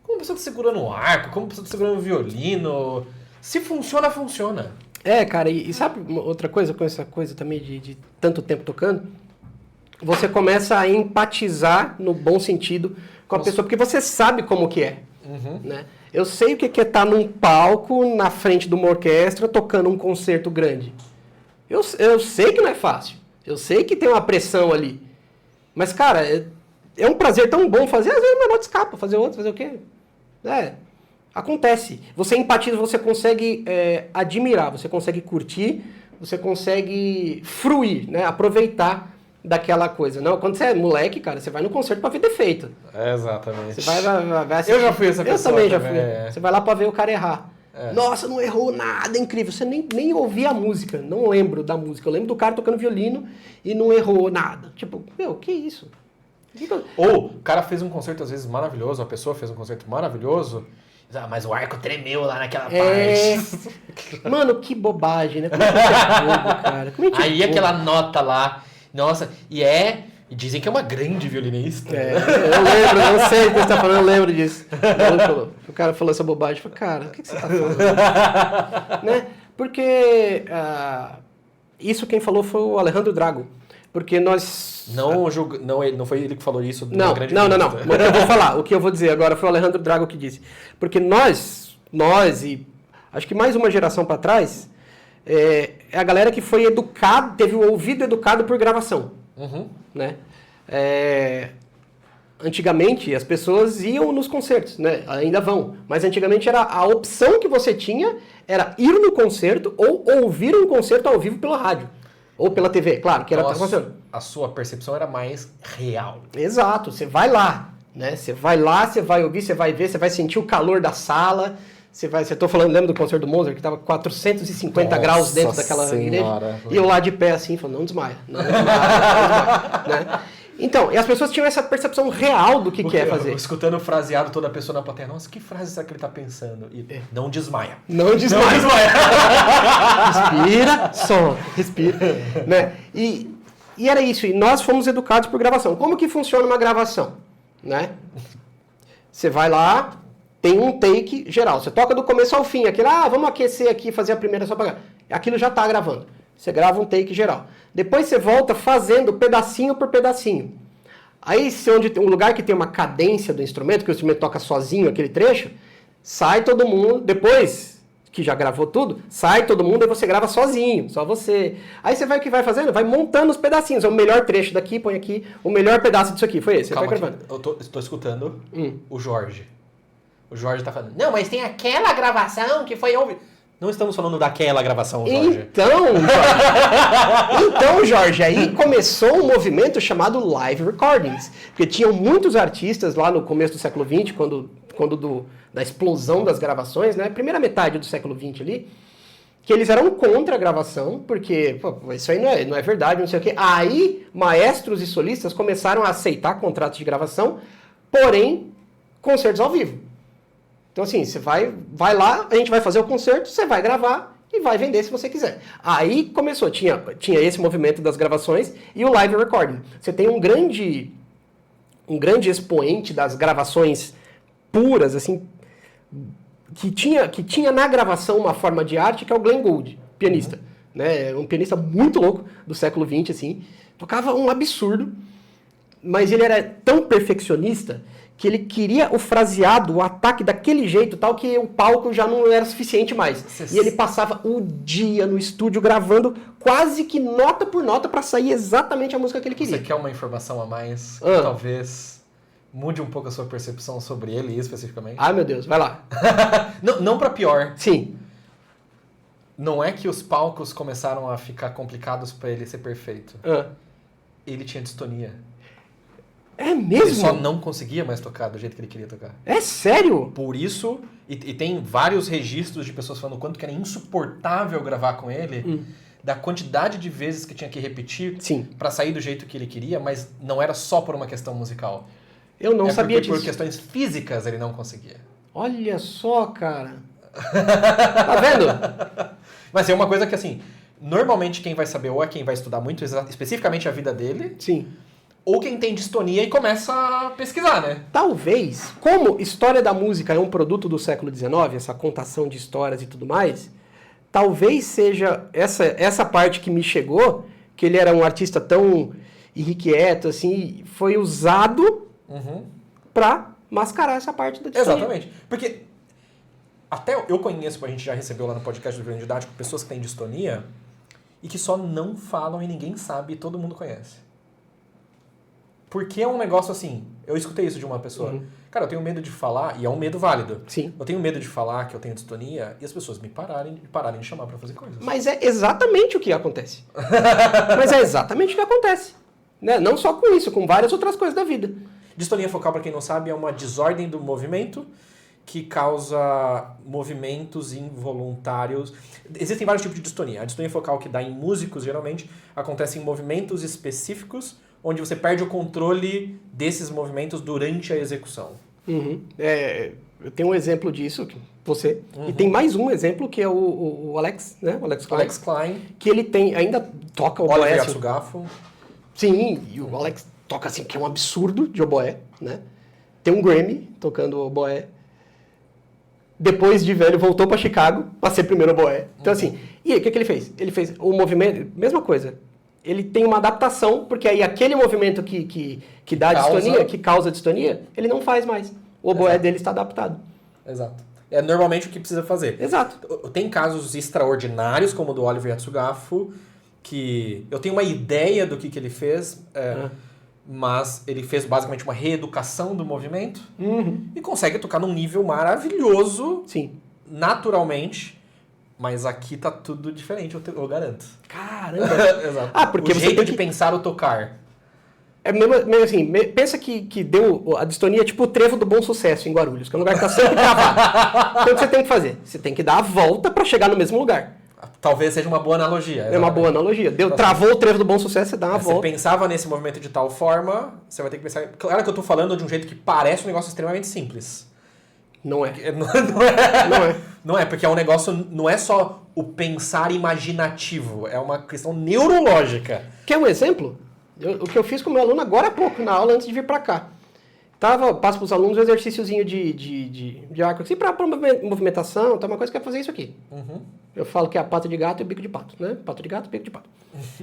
S1: como a pessoa está segurando o arco, como a pessoa está segurando o violino, se funciona, funciona.
S2: Cara, e sabe outra coisa com essa coisa também de tanto tempo tocando? Você começa a empatizar, no bom sentido, com a pessoa, porque você sabe como que é. Né? Eu sei o que é estar num palco, na frente de uma orquestra, tocando um concerto grande. Eu sei que não é fácil. Eu sei que tem uma pressão ali. Mas, cara, é um prazer tão bom fazer. Às vezes uma nota escapa, fazer outra, fazer o quê? Acontece. Você empatiza, você consegue admirar, você consegue curtir, você consegue fruir, né? Aproveitar daquela coisa. Não, quando você é moleque, cara, você vai no concerto pra ver defeito.
S1: Exatamente.
S2: Você vai assistir.
S1: Eu já fui essa pessoa.
S2: Eu também já fui. Você vai lá pra ver o cara errar. Nossa, não errou nada, incrível. Você nem ouvia a música, não lembro da música. Eu lembro do cara tocando violino e não errou nada. Tipo, meu, que isso?
S1: Ou o cara fez um concerto às vezes maravilhoso, a pessoa fez um concerto maravilhoso, mas o arco tremeu lá naquela parte.
S2: Mano, que bobagem, né? Como é que é bobo, cara? Como é que
S1: aí aquela nota lá, nossa, e dizem que é uma grande violinista.
S2: Eu lembro, eu não sei o que você tá falando, eu lembro disso. O cara falou essa bobagem, eu falei, cara, o que você tá falando? Né? Porque isso quem falou foi o Alejandro Drago. Porque nós...
S1: Não foi ele que falou isso.
S2: Não. Eu vou falar. O que eu vou dizer agora foi o Alejandro Drago que disse. Porque nós e acho que mais uma geração para trás, é a galera que foi educada, teve o ouvido educado por gravação. Né? Antigamente as pessoas iam nos concertos, né? Ainda vão, mas antigamente era a opção que você tinha era ir no concerto ou ouvir um concerto ao vivo pela rádio ou pela TV, claro, que era
S1: a sua percepção era mais real.
S2: Exato, você vai lá, né? Você vai lá, você vai ouvir, você vai ver, você vai sentir o calor da sala, Você tô falando, lembra do concerto do Mozart, que tava 450 graus dentro daquela igreja? E eu lá de pé assim, falando, não desmaia, não desmaia, né? Então, e as pessoas tinham essa percepção real do que é fazer.
S1: Escutando o fraseado, toda a pessoa na plateia, nossa, que frase será que ele tá pensando? E não desmaia.
S2: Não desmaia.
S1: Não desmaia.
S2: Respira, solta, respira, né? E era isso, e nós fomos educados por gravação. Como que funciona uma gravação, né? Você vai lá, tem um take geral, você toca do começo ao fim, aquilo, vamos aquecer aqui, fazer a primeira só pra... Aquilo já tá gravando. Você grava um take geral. Depois você volta fazendo pedacinho por pedacinho. Aí, se onde tem um lugar que tem uma cadência do instrumento, que o instrumento toca sozinho aquele trecho, sai todo mundo, depois que já gravou tudo, sai todo mundo e você grava sozinho, só você. Aí você vai o que vai fazendo? Vai montando os pedacinhos. O melhor trecho daqui, põe aqui, o melhor pedaço disso aqui, foi esse.
S1: Calma, eu tô escutando o Jorge. O Jorge tá falando, não, mas tem aquela gravação que foi... Não estamos falando daquela gravação, Jorge.
S2: Então, Jorge, aí começou um movimento chamado Live Recordings. Porque tinham muitos artistas lá no começo do século XX, da explosão das gravações, né? Primeira metade do século XX ali, que eles eram contra a gravação, porque isso aí não é verdade, não sei o quê. Aí, maestros e solistas começaram a aceitar contratos de gravação, porém, concertos ao vivo. Então, assim, você vai lá, a gente vai fazer o concerto, você vai gravar e vai vender se você quiser. Aí começou, tinha esse movimento das gravações e o live recording. Você tem um grande expoente das gravações puras, assim, que tinha na gravação uma forma de arte, que é o Glenn Gould, pianista. Né? Um pianista muito louco do século XX, assim, tocava um absurdo, mas ele era tão perfeccionista que ele queria o fraseado, o ataque daquele jeito, tal que o palco já não era suficiente mais. E ele passava o dia no estúdio gravando quase que nota por nota para sair exatamente a música que ele queria.
S1: Você quer uma informação a mais que talvez mude um pouco a sua percepção sobre ele especificamente?
S2: Ah, meu Deus, vai lá.
S1: Não para pior.
S2: Sim.
S1: Não é que os palcos começaram a ficar complicados para ele ser perfeito. Ele tinha distonia.
S2: É mesmo?
S1: Ele só não conseguia mais tocar do jeito que ele queria tocar.
S2: É sério?
S1: Por isso, e tem vários registros de pessoas falando o quanto que era insuportável gravar com ele, da quantidade de vezes que tinha que repetir para sair do jeito que ele queria, mas não era só por uma questão musical.
S2: Eu não sabia disso.
S1: Por questões físicas ele não conseguia.
S2: Olha só, cara. Tá vendo?
S1: Mas é uma coisa que, assim, normalmente quem vai saber ou é quem vai estudar muito especificamente a vida dele...
S2: Sim.
S1: Ou quem tem distonia e começa a pesquisar, né?
S2: Talvez, como história da música é um produto do século XIX, essa contação de histórias e tudo mais, talvez seja essa parte que me chegou, que ele era um artista tão irrequieto, assim, foi usado pra mascarar essa parte da distonia.
S1: Exatamente. Porque até eu conheço, a gente já recebeu lá no podcast do Grande Didático, pessoas que têm distonia e que só não falam e ninguém sabe e todo mundo conhece. Porque é um negócio assim, eu escutei isso de uma pessoa. Cara, eu tenho medo de falar, e é um medo válido.
S2: Sim.
S1: Eu tenho medo de falar que eu tenho distonia e as pessoas me pararem de chamar pra fazer coisas.
S2: Mas é exatamente o que acontece. Mas é exatamente o que acontece. Né? Não só com isso, com várias outras coisas da vida.
S1: Distonia focal, pra quem não sabe, é uma desordem do movimento que causa movimentos involuntários. Existem vários tipos de distonia. A distonia focal que dá em músicos, geralmente, acontece em movimentos específicos onde você perde o controle desses movimentos durante a execução.
S2: Eu tenho um exemplo disso, você. E tem mais um exemplo que é o Alex, né? O Alex Klein.
S1: Alex Klein.
S2: Que ele ainda toca o oboé.
S1: Oliver Yatsugafo.
S2: Sim, e o Alex toca assim, que é um absurdo de oboé, né? Tem um Grammy tocando oboé. Depois de velho, voltou para Chicago para ser primeiro oboé. Então assim, e aí, o que ele fez? Ele fez o movimento, mesma coisa. Ele tem uma adaptação, porque aí aquele movimento que dá distonia, que causa distonia, ele não faz mais. O oboé dele está adaptado.
S1: Exato. É normalmente o que precisa fazer.
S2: Exato.
S1: Tem casos extraordinários, como o do Oliver Yatsugafo, que eu tenho uma ideia do que ele fez, mas ele fez basicamente uma reeducação do movimento e consegue tocar num nível maravilhoso, naturalmente. Mas aqui tá tudo diferente, eu garanto.
S2: Caramba!
S1: Exato.
S2: Porque
S1: o
S2: você
S1: jeito
S2: tem
S1: de
S2: que...
S1: pensar o tocar.
S2: É meio assim, pensa que deu a distonia tipo o trevo do Bom Sucesso em Guarulhos, que é um lugar que tá sempre travado. Então o que você tem que fazer? Você tem que dar a volta para chegar no mesmo lugar.
S1: Talvez seja uma boa analogia.
S2: É uma boa analogia. Travou o trevo do Bom Sucesso, você dá uma volta.
S1: Você pensava nesse movimento de tal forma, você vai ter que pensar... Claro que eu tô falando de um jeito que parece um negócio extremamente simples.
S2: Não é.
S1: Não é, porque é um negócio... Não é só o pensar imaginativo, é uma questão neurológica.
S2: Quer um exemplo? O que eu fiz com o meu aluno agora há pouco, na aula, antes de vir para cá. Passo para os alunos um exercíciozinho de arco, assim, para movimentação, tá, uma coisa que é fazer isso aqui.
S1: Uhum.
S2: Eu falo que é a pata de gato e o bico de pato, né? Pato de gato e bico de pato.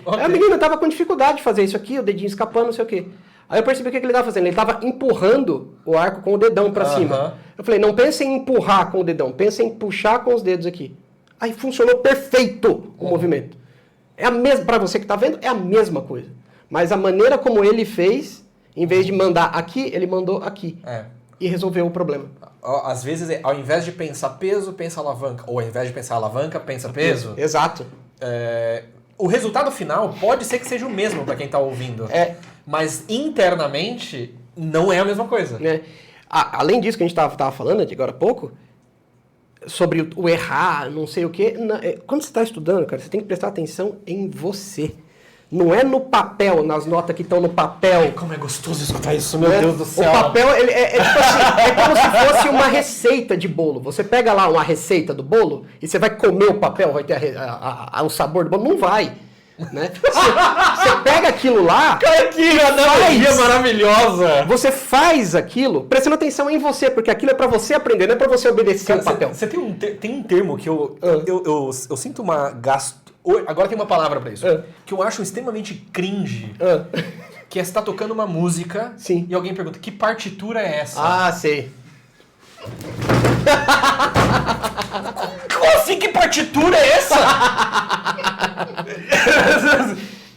S1: Okay.
S2: Aí a menina tava com dificuldade de fazer isso aqui, o dedinho escapando, não sei o quê. Aí eu percebi o que ele tava fazendo. Ele tava empurrando o arco com o dedão para cima. Eu falei, não pense em empurrar com o dedão, pense em puxar com os dedos aqui. Aí funcionou perfeito o movimento. É a mesma, para você que tá vendo, é a mesma coisa. Mas a maneira como ele fez, em vez de mandar aqui, ele mandou aqui. E resolveu o problema.
S1: Às vezes, ao invés de pensar peso, pensa alavanca. Ou ao invés de pensar alavanca, pensa peso.
S2: Exato.
S1: O resultado final pode ser que seja o mesmo para quem está ouvindo. Mas internamente, não é a mesma coisa.
S2: Além disso que a gente estava falando agora há pouco, sobre o errar, não sei o quê. Quando você está estudando, cara, você tem que prestar atenção em você. Não é no papel, nas notas que estão no papel.
S1: Ai, como é gostoso escutar isso, meu Deus do céu.
S2: O papel, tipo assim, é como se fosse uma receita de bolo. Você pega lá uma receita do bolo e você vai comer o papel, vai ter o sabor do bolo. Não vai. Né? Você pega aquilo lá...
S1: Cara, que analogia maravilhosa!
S2: Você faz aquilo prestando atenção em você, porque aquilo é pra você aprender, não é pra você obedecer o papel.
S1: Você tem um termo que eu sinto uma agora tem uma palavra pra isso. Que eu acho extremamente cringe. Que é você tá tocando uma música.
S2: Sim.
S1: E alguém pergunta, que partitura é essa?
S2: Ah, sei.
S1: Como assim, que partitura é essa?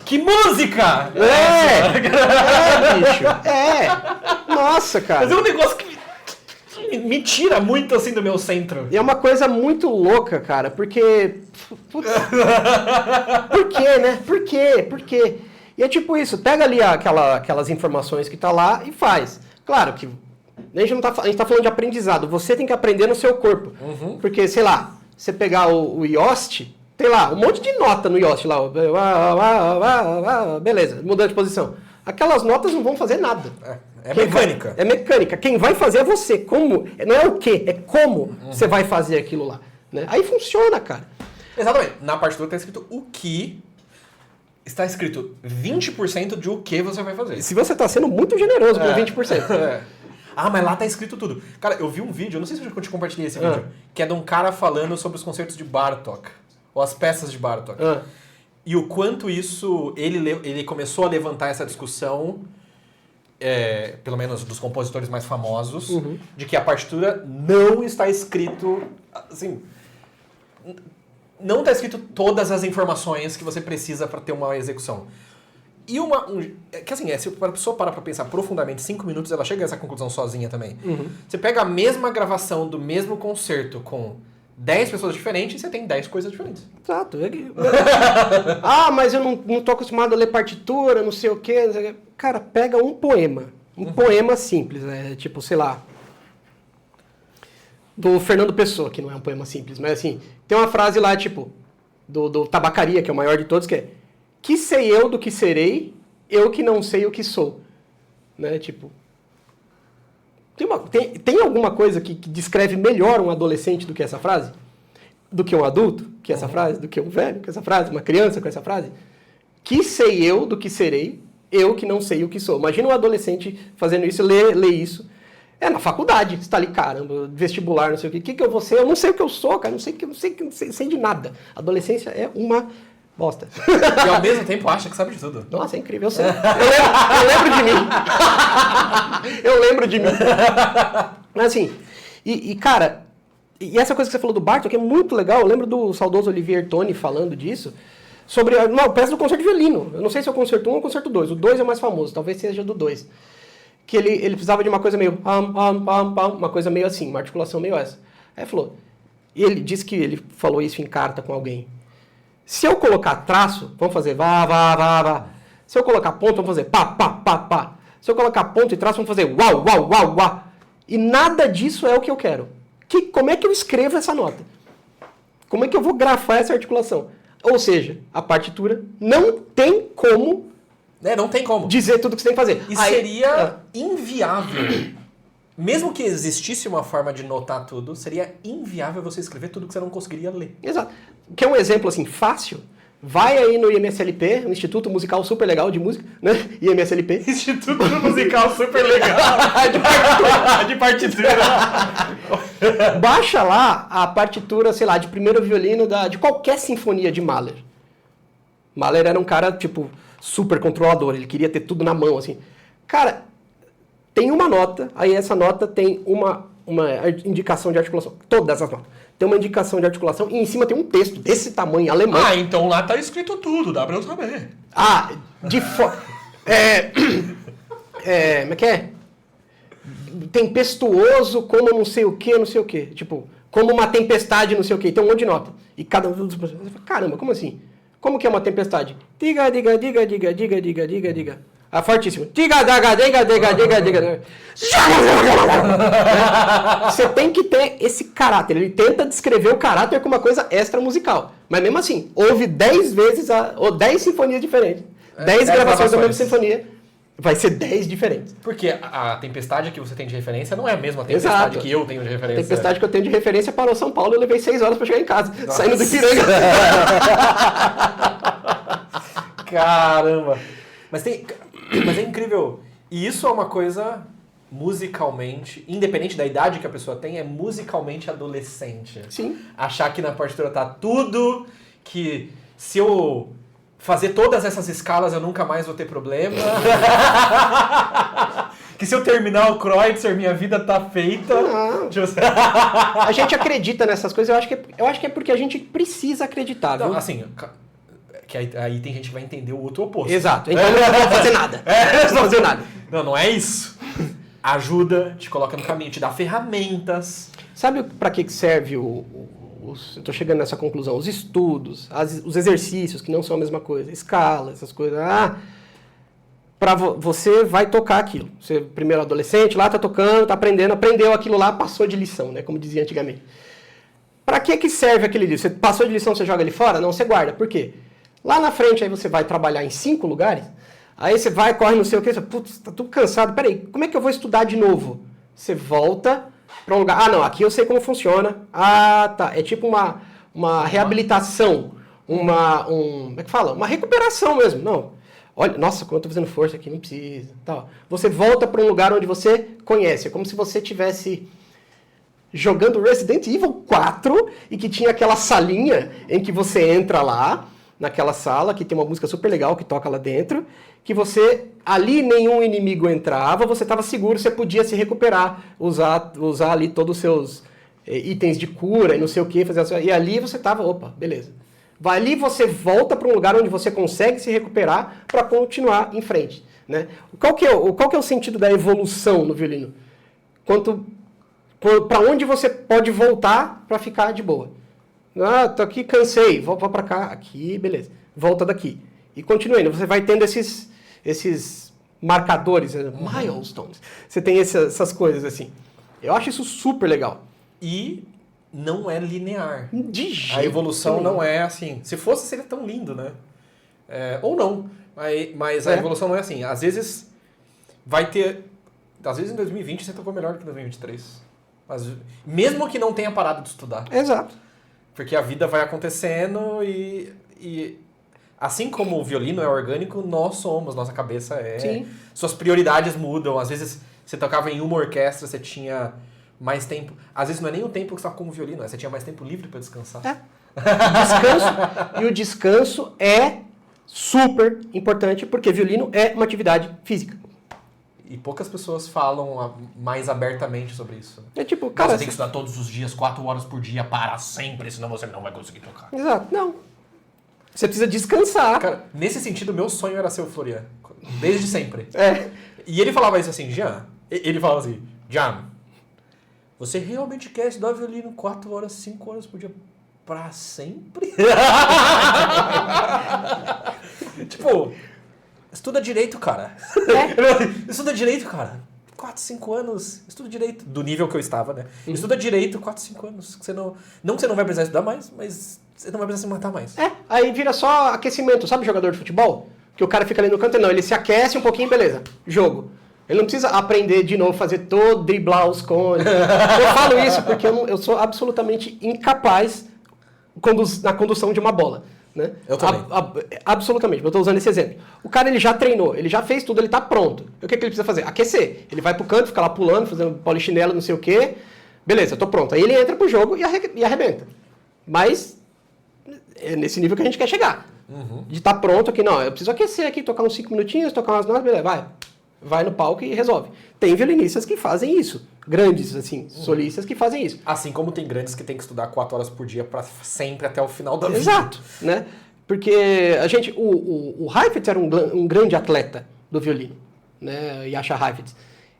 S1: Que música!
S2: Bicho. Nossa, cara.
S1: Mas é um negócio que me tira muito assim do meu centro.
S2: E é uma coisa muito louca, cara, porque... Putz, por quê, né? Por quê? E é tipo isso, pega ali aquelas informações que tá lá e faz. Claro que a gente tá falando de aprendizado, você tem que aprender no seu corpo. Porque, sei lá, você pegar o Yoast, tem lá um monte de nota no Yoast lá, beleza, mudando de posição. Aquelas notas não vão fazer nada.
S1: É mecânica.
S2: É mecânica. Quem vai fazer é você. Como? Não é o quê, é como você vai fazer aquilo lá. Né? Aí funciona, cara.
S1: Exatamente. Na partitura está escrito o que, está escrito 20% de o que você vai fazer.
S2: Se você está sendo muito generoso com 20%.
S1: Ah, mas lá tá escrito tudo. Cara, eu vi um vídeo, eu não sei se eu já te compartilhei esse vídeo, que é de um cara falando sobre os concertos de Bartók, ou as peças de Bartók. E o quanto isso, ele começou a levantar essa discussão, pelo menos dos compositores mais famosos, de que a partitura não está escrito, assim, não está escrito todas as informações que você precisa para ter uma execução. E que assim, se a pessoa parar pra pensar profundamente, 5 minutos, ela chega a essa conclusão sozinha também. Você pega a mesma gravação do mesmo concerto com 10 pessoas diferentes e você tem 10 coisas diferentes.
S2: Exato. Mas eu não tô acostumado a ler partitura, não sei o quê. Cara, pega um poema. Um poema simples, tipo, sei lá, do Fernando Pessoa, que não é um poema simples, mas assim, tem uma frase lá, tipo, do Tabacaria, que é o maior de todos, que é: que sei eu do que serei, eu que não sei o que sou. Né? Tipo, tem alguma coisa que descreve melhor um adolescente do que essa frase? Do que um adulto, que essa frase? Do que um velho, que essa frase? Uma criança com essa frase? Que sei eu do que serei, eu que não sei o que sou. Imagina um adolescente fazendo isso, ler isso. Na faculdade, você está ali, caramba, vestibular, não sei o quê. O que eu vou ser? Eu não sei o que eu sou, cara, não sei de nada. Adolescência é uma bosta.
S1: E ao mesmo tempo acha que sabe de tudo.
S2: Nossa, é incrível, eu sei. Eu lembro de mim. Eu lembro de mim. Mas assim, cara, e essa coisa que você falou do Bartók é muito legal. Eu lembro do saudoso Olivier Toni falando disso, sobre a peça do concerto de violino. Eu não sei se é o concerto 1 ou o concerto 2. O 2 é o mais famoso, talvez seja do 2. Que ele precisava de uma coisa meio uma coisa meio assim, uma articulação meio essa. Aí falou, e ele disse que ele falou isso em carta com alguém. Se eu colocar traço, vamos fazer vá. Se eu colocar ponto, vamos fazer pá, pá, pá, pá. Se eu colocar ponto e traço, vamos fazer uau, uau, uau, uau. E nada disso é o que eu quero. Como é que eu escrevo essa nota? Como é que eu vou grafar essa articulação? Ou seja, a partitura não tem como...
S1: Não tem como.
S2: Dizer tudo que você tem que fazer.
S1: E seria inviável. Mesmo que existisse uma forma de notar tudo, seria inviável você escrever tudo que você não conseguiria ler.
S2: Exato. Quer um exemplo assim, fácil? Vai aí no IMSLP, um Instituto Musical super legal de música, né? IMSLP.
S1: Instituto Musical super legal. de partitura.
S2: Baixa lá a partitura, sei lá, de primeiro violino de qualquer sinfonia de Mahler. Mahler era um cara, tipo, super controlador. Ele queria ter tudo na mão, assim. Cara, tem uma nota, aí essa nota tem uma indicação de articulação. Todas as notas. Tem uma indicação de articulação e em cima tem um texto desse tamanho, em alemão.
S1: Então lá tá escrito tudo, dá pra eu saber.
S2: Como é que é? Tempestuoso como não sei o que, não sei o que. Tipo, como uma tempestade, não sei o que. Tem um monte de nota. E cada um... Caramba, como assim? Como que é uma tempestade? Diga, diga, diga, diga, diga, diga, diga, diga. Fortíssimo. Diga, diga, diga, diga, diga, diga. Você tem que ter esse caráter. Ele tenta descrever o caráter como uma coisa extra musical. Mas mesmo assim, houve 10 vezes, ou 10 sinfonias diferentes. 10 gravações da mesma sinfonia. Vai ser 10 diferentes.
S1: Porque a tempestade que você tem de referência não é a mesma tempestade que eu tenho de referência.
S2: A tempestade que eu tenho de referência parou São Paulo e eu levei 6 horas pra chegar em casa. Nossa. Saindo do Ipiranga.
S1: Caramba. Mas é incrível. E isso é uma coisa musicalmente, independente da idade que a pessoa tem, é musicalmente adolescente.
S2: Sim.
S1: Achar que na partitura tá tudo, que se eu fazer todas essas escalas eu nunca mais vou ter problema. Que se eu terminar o Kreutzer, minha vida tá feita.
S2: Não. A gente acredita nessas coisas, eu acho que é porque a gente precisa acreditar, viu?
S1: Não, assim, que aí tem gente que vai entender o outro oposto.
S2: Exato. Então não vou fazer nada. Não vou fazer nada.
S1: Não é isso. Ajuda, te coloca no caminho, te dá ferramentas.
S2: Sabe para que serve eu tô chegando nessa conclusão, os estudos, os exercícios, que não são a mesma coisa, escala, essas coisas. Você vai tocar aquilo. Você, primeiro adolescente, lá tá tocando, tá aprendendo, aprendeu aquilo lá, passou de lição, né? Como dizia antigamente. Para que serve aquele livro? Você passou de lição, você joga ele fora? Não, você guarda. Por quê? Lá na frente, aí você vai trabalhar em 5 lugares, aí você vai, corre, não sei o quê, você, putz, tá tudo cansado, peraí, como é que eu vou estudar de novo? Você volta para um lugar, não, aqui eu sei como funciona, tá, é tipo uma reabilitação, como é que fala? Uma recuperação mesmo, não, olha, nossa, como eu tô fazendo força aqui, não precisa, tá. Você volta para um lugar onde você conhece, é como se você tivesse jogando Resident Evil 4 e que tinha aquela salinha em que você entra lá, naquela sala, que tem uma música super legal que toca lá dentro, que você, ali nenhum inimigo entrava, você estava seguro, você podia se recuperar, usar ali todos os seus itens de cura e não sei o que, e ali você estava, opa, beleza. Ali você volta para um lugar onde você consegue se recuperar para continuar em frente. Né? Qual que é o sentido da evolução no violino? Para onde você pode voltar para ficar de boa. Tô aqui, cansei, volta para cá, aqui, beleza. Volta daqui. E continua indo. Você vai tendo esses marcadores, milestones. Você tem essas coisas assim. Eu acho isso super legal.
S1: E não é linear.
S2: De jeito
S1: a evolução não é assim. Se fosse, seria tão lindo, né? Ou não. Mas a evolução não é assim. Às vezes vai ter... Às vezes em 2020 você tocou melhor do que em 2023. Mas, mesmo que não tenha parado de estudar.
S2: Exato.
S1: Porque a vida vai acontecendo e assim como o violino é orgânico, nós somos, nossa cabeça é.
S2: Sim.
S1: Suas prioridades mudam. Às vezes você tocava em uma orquestra, você tinha mais tempo. Às vezes não é nem o tempo que você tocava como violino, você tinha mais tempo livre para descansar.
S2: E o descanso é super importante, porque violino é uma atividade física.
S1: E poucas pessoas falam mais abertamente sobre isso.
S2: É tipo, cara...
S1: Você tem que estudar todos os dias, 4 horas por dia, para sempre, senão você não vai conseguir tocar.
S2: Exato, não. Você precisa descansar.
S1: Cara, nesse sentido, meu sonho era ser o Florian. Desde sempre.
S2: É.
S1: E ele falava isso assim, Jean. Ele falava assim, Jean, você realmente quer estudar violino 4 horas, 5 horas por dia para sempre? Tipo... Estuda direito, cara. Estuda direito, cara. 4, 5 anos, estuda direito. Do nível que eu estava, né? Estuda direito 4, 5 anos. Que você não que você não vai precisar estudar mais, mas você não vai precisar se matar mais.
S2: Aí vira só aquecimento. Sabe jogador de futebol? Que o cara fica ali no canto, não. Ele se aquece um pouquinho, beleza. Jogo. Ele não precisa aprender de novo, driblar os cones. Eu falo isso porque eu sou absolutamente incapaz na condução de uma bola. Né?
S1: Eu também.
S2: Absolutamente, eu estou usando esse exemplo. O cara ele já treinou, ele já fez tudo, ele está pronto. E o que ele precisa fazer? Aquecer. Ele vai pro canto, fica lá pulando, fazendo polichinelo, não sei o quê. Beleza, eu tô pronto. Aí ele entra pro jogo e arrebenta. Mas é nesse nível que a gente quer chegar. De estar pronto aqui, não, eu preciso aquecer aqui, tocar uns 5 minutinhos, tocar umas notas, beleza, vai no palco e resolve. Tem violinistas que fazem isso. Grandes, assim, solistas que fazem isso.
S1: Assim como tem grandes que tem que estudar 4 horas por dia para sempre até o final da vida.
S2: Exato, né? Porque o Heifetz era um grande atleta do violino, né? Jascha Heifetz.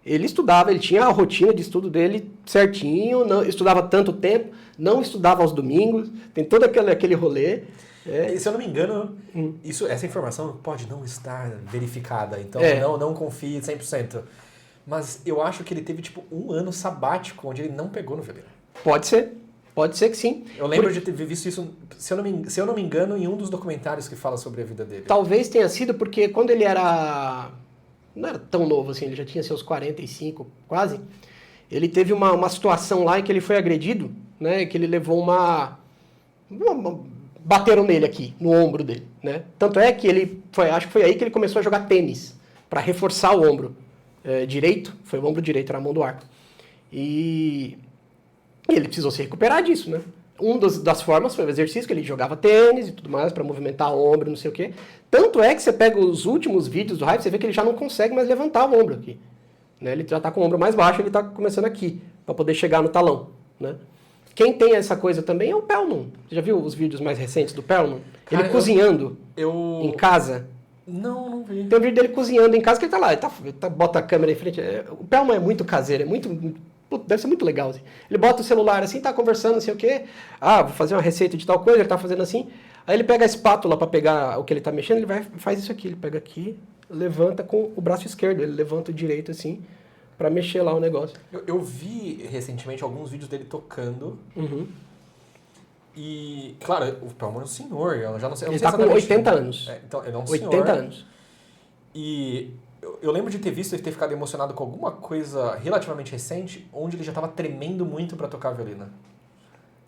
S2: Ele estudava, ele tinha a rotina de estudo dele certinho, não estudava tanto tempo, não estudava aos domingos, tem todo aquele rolê.
S1: E, se eu não me engano, essa informação pode não estar verificada, então não confie 100%. Mas eu acho que ele teve, tipo, 1 ano sabático, onde ele não pegou no violino.
S2: Pode ser que sim.
S1: Eu lembro de ter visto isso, se eu não me engano, em um dos documentários que fala sobre a vida dele.
S2: Talvez tenha sido porque quando ele não era tão novo assim, ele já tinha seus 45, quase, ele teve uma situação lá em que ele foi agredido, né, que ele levou bateram nele aqui, no ombro dele, né? Tanto é que acho que foi aí que ele começou a jogar tênis, para reforçar o ombro direito, foi o ombro direito, era a mão do arco. E ele precisou se recuperar disso, né? Das formas foi o exercício, que ele jogava tênis e tudo mais, para movimentar o ombro, não sei o quê. Tanto é que você pega os últimos vídeos do Heifetz, você vê que ele já não consegue mais levantar o ombro aqui. Né? Ele já está com o ombro mais baixo, ele está começando aqui, para poder chegar no talão, né? Quem tem essa coisa também é o Pellman. Você já viu os vídeos mais recentes do Pellman? Ele cozinhando em casa.
S1: Não vi.
S2: Tem um vídeo dele cozinhando em casa que ele tá lá, bota a câmera em frente. O Pellman é muito caseiro, deve ser muito legal. Assim. Ele bota o celular assim, tá conversando, não sei o quê. Vou fazer uma receita de tal coisa, ele tá fazendo assim. Aí ele pega a espátula para pegar o que ele tá mexendo, ele faz isso aqui. Ele pega aqui, levanta com o braço esquerdo, ele levanta o direito assim, para mexer lá o negócio.
S1: Eu vi recentemente alguns vídeos dele tocando. E, claro, o Pellman é um senhor. Eu já não sei,
S2: ele tá com 80 anos.
S1: Então, ele é um
S2: 80
S1: senhor.
S2: anos.
S1: E eu lembro de ter visto ele ter ficado emocionado com alguma coisa relativamente recente, onde ele já estava tremendo muito para tocar violino.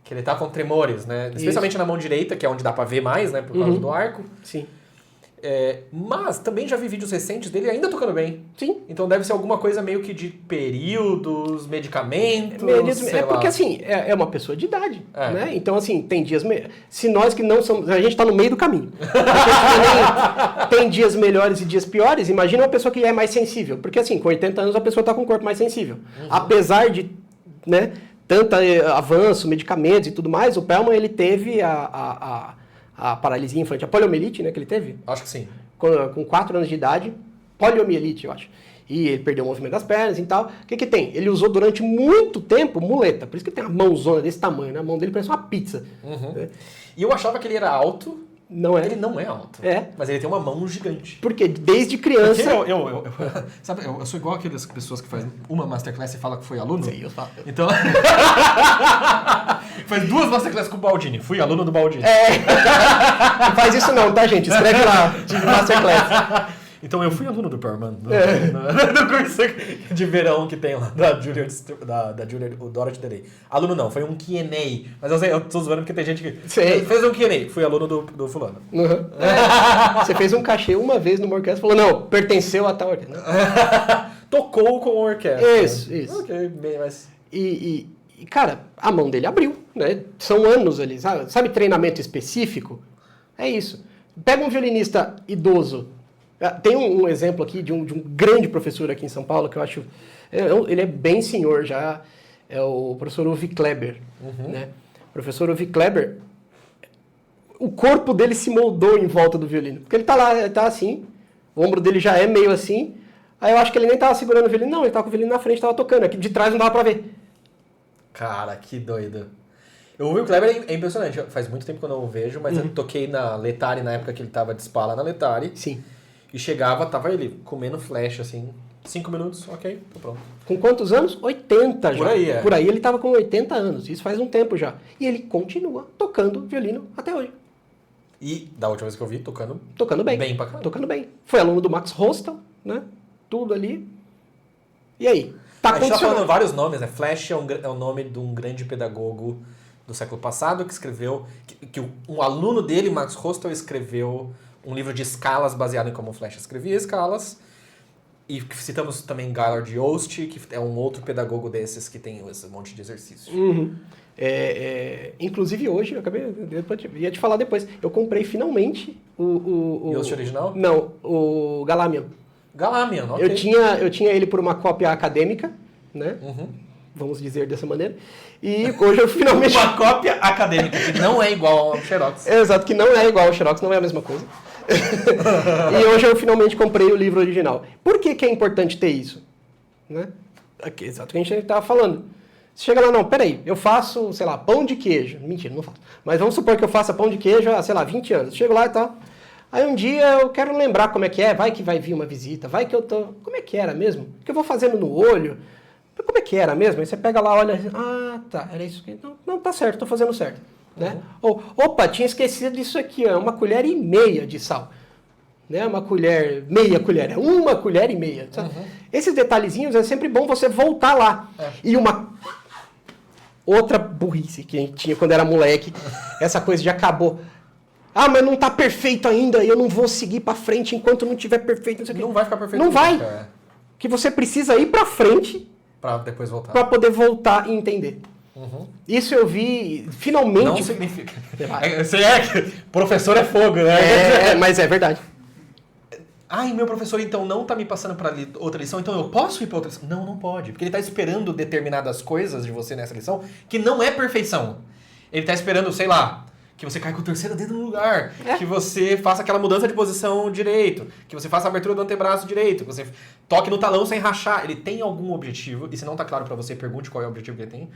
S1: Que ele tá com tremores, né? Especialmente na mão direita, que é onde dá para ver mais, né? Por causa do arco.
S2: Sim.
S1: Mas também já vi vídeos recentes dele ainda tocando bem.
S2: Sim.
S1: Então deve ser alguma coisa meio que de períodos, medicamentos,
S2: porque assim, é uma pessoa de idade, né? Então assim, tem dias... Se nós que não somos... A gente tá no meio do caminho. A gente tem dias melhores e dias piores. Imagina uma pessoa que é mais sensível. Porque assim, com 80 anos a pessoa tá com um corpo mais sensível. Apesar de, né, tanto avanço, medicamentos e tudo mais, o Pellman, ele teve a paralisia infantil, a poliomielite, né, que ele teve?
S1: Acho que sim.
S2: Com 4 anos de idade, poliomielite, eu acho. E ele perdeu o movimento das pernas e tal. O que tem? Ele usou durante muito tempo muleta. Por isso que ele tem uma mãozona desse tamanho, né? A mão dele parece uma pizza. Né?
S1: E eu achava que ele era alto.
S2: Não é.
S1: Ele não é alto. Mas ele tem uma mão gigante.
S2: Porque desde criança...
S1: Sabe, eu sou igual aquelas pessoas que fazem uma masterclass e falam que foi aluno.
S2: Sim, eu falo.
S1: Então... Faz 2 masterclasses com o Baldini. Fui aluno do Baldini.
S2: Não faz isso não, tá, gente? Escreve lá, de masterclass.
S1: Então eu fui aluno do Perman, no curso de verão que tem lá, da Julia, o Dorothy Delay. Aluno não, foi um Q&A. Mas eu tô zoando porque tem gente que fez um Q&A. Fui aluno do fulano.
S2: Você fez um cachê uma vez numa orquestra e falou, não, pertenceu a tal orquestra.
S1: Tocou com a orquestra.
S2: Isso.
S1: Ok, bem, mas...
S2: E, cara, a mão dele abriu, né? São anos ali, sabe treinamento específico? É isso. Pega um violinista idoso. Tem um exemplo aqui de um grande professor aqui em São Paulo, que eu acho... Ele é bem senhor já, é o professor Uwe Kleber. Né? O professor Uwe Kleber, o corpo dele se moldou em volta do violino. Porque ele tá lá, ele tá assim, o ombro dele já é meio assim, aí eu acho que ele nem tava segurando o violino, não, ele tava com o violino na frente, tava tocando, aqui de trás não dava pra ver.
S1: Cara, que doido. O Will Kleber é impressionante. Faz muito tempo que eu não o vejo, mas eu toquei na Letari na época que ele tava de espala na Letari.
S2: Sim.
S1: E chegava, tava ele comendo flash, assim, 5 minutos, ok, tô pronto.
S2: Com quantos anos? 80 já.
S1: Por aí, é.
S2: Por aí ele tava com 80 anos, isso faz um tempo já. E ele continua tocando violino até hoje.
S1: E, da última vez que eu vi, tocando
S2: bem.
S1: Bem pra caramba.
S2: Tocando bem. Foi aluno do Max Rostal, né? Tudo ali. E aí?
S1: A gente tá falando vários nomes, né? Flash é o nome de um grande pedagogo do século passado que escreveu... Que um aluno dele, Max Rostal, escreveu um livro de escalas baseado em como o Flash escrevia escalas. E citamos também Gaillard Yost, que é um outro pedagogo desses que tem esse monte de exercício.
S2: Uhum. Inclusive hoje, eu ia te falar depois, eu comprei finalmente o
S1: Yost original?
S2: Não, o Galamian.
S1: Galamian, ok.
S2: Eu tinha ele por uma cópia acadêmica, né?
S1: Uhum.
S2: Vamos dizer dessa maneira. E hoje eu finalmente...
S1: Uma cópia acadêmica, que não é igual ao Xerox.
S2: Exato, que não é igual ao Xerox, não é a mesma coisa. E hoje eu finalmente comprei o livro original. Por que é importante ter isso? Né? Exato o que a gente estava falando. Você chega lá, não, peraí, eu faço, sei lá, pão de queijo. Mentira, não faço. Mas vamos supor que eu faça pão de queijo há, sei lá, 20 anos. Chego lá e tal. Aí um dia eu quero lembrar como é que é, vai que vai vir uma visita, vai que eu tô... Como é que era mesmo? Que eu vou fazendo no olho. Como é que era mesmo? Aí você pega lá, olha, tá, era isso aqui. Não, tá certo, tô fazendo certo. Né? Ou, opa, tinha esquecido disso aqui, ó, 1,5 colher de sal. Né? Meia colher, é 1,5 colher. Esses detalhezinhos é sempre bom você voltar lá. E uma outra burrice que a gente tinha quando era moleque, essa coisa de acabou. Ah, mas não tá perfeito ainda, eu não vou seguir pra frente enquanto não tiver perfeito.
S1: Não vai ficar perfeito.
S2: Não vai. Que você precisa ir pra frente
S1: pra depois voltar.
S2: Pra poder voltar e entender.
S1: Uhum.
S2: Isso eu vi, finalmente...
S1: Não significa... Professor é fogo, né?
S2: Mas é verdade.
S1: Ai, meu professor então não tá me passando para outra lição, então eu posso ir para outra lição? Não, não pode, porque ele tá esperando determinadas coisas de você nessa lição que não é perfeição. Ele tá esperando, sei lá, que você caia com o terceiro dedo no lugar, que você faça aquela mudança de posição direito, que você faça a abertura do antebraço direito, que você toque no talão sem rachar. Ele tem algum objetivo, e se não tá claro para você, pergunte qual é o objetivo que ele tem.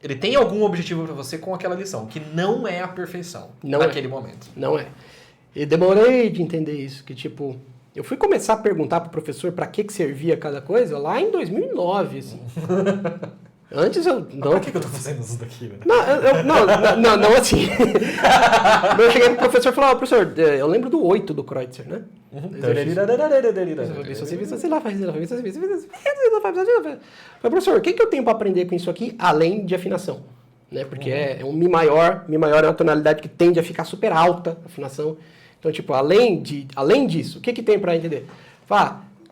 S1: Ele tem algum objetivo para você com aquela lição, que não é a perfeição naquele momento.
S2: Não é. E demorei de entender isso, que tipo... Eu fui começar a perguntar pro professor para que servia cada coisa lá em 2009, assim. Antes eu... Não,
S1: por que eu tô fazendo isso daqui, né?
S2: Não assim. Eu cheguei pro professor e falei, professor, eu lembro do 8 do Kreutzer, né? Professor, o que eu tenho para aprender com isso aqui, além de afinação? Né? Porque é um Mi maior é uma tonalidade que tende a ficar super alta, a afinação. Então, tipo, além disso, o que tem para entender?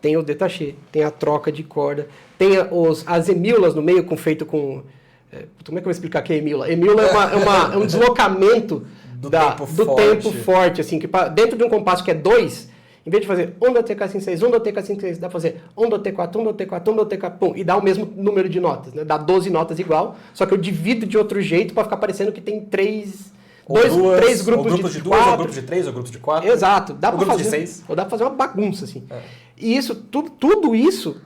S2: Tem o détaché, tem a troca de corda, tem as emíulas no meio feito com... como é que eu vou explicar o que é emíula? Emíula é um deslocamento do tempo forte, assim, que dentro de um compasso que é 2, em vez de fazer 1 do TK56, 1 do TK56, dá pra fazer 1 do T4, 1 do T4, 1 do TK, pum, e dá o mesmo número de notas, né? Dá 12 notas igual, só que eu divido de outro jeito para ficar parecendo que tem três grupos de
S1: 2, ou grupos de 3, ou grupos de 4.
S2: Exato. Dá
S1: para fazer de 6.
S2: Ou dá pra fazer uma bagunça, assim. E isso, tudo isso,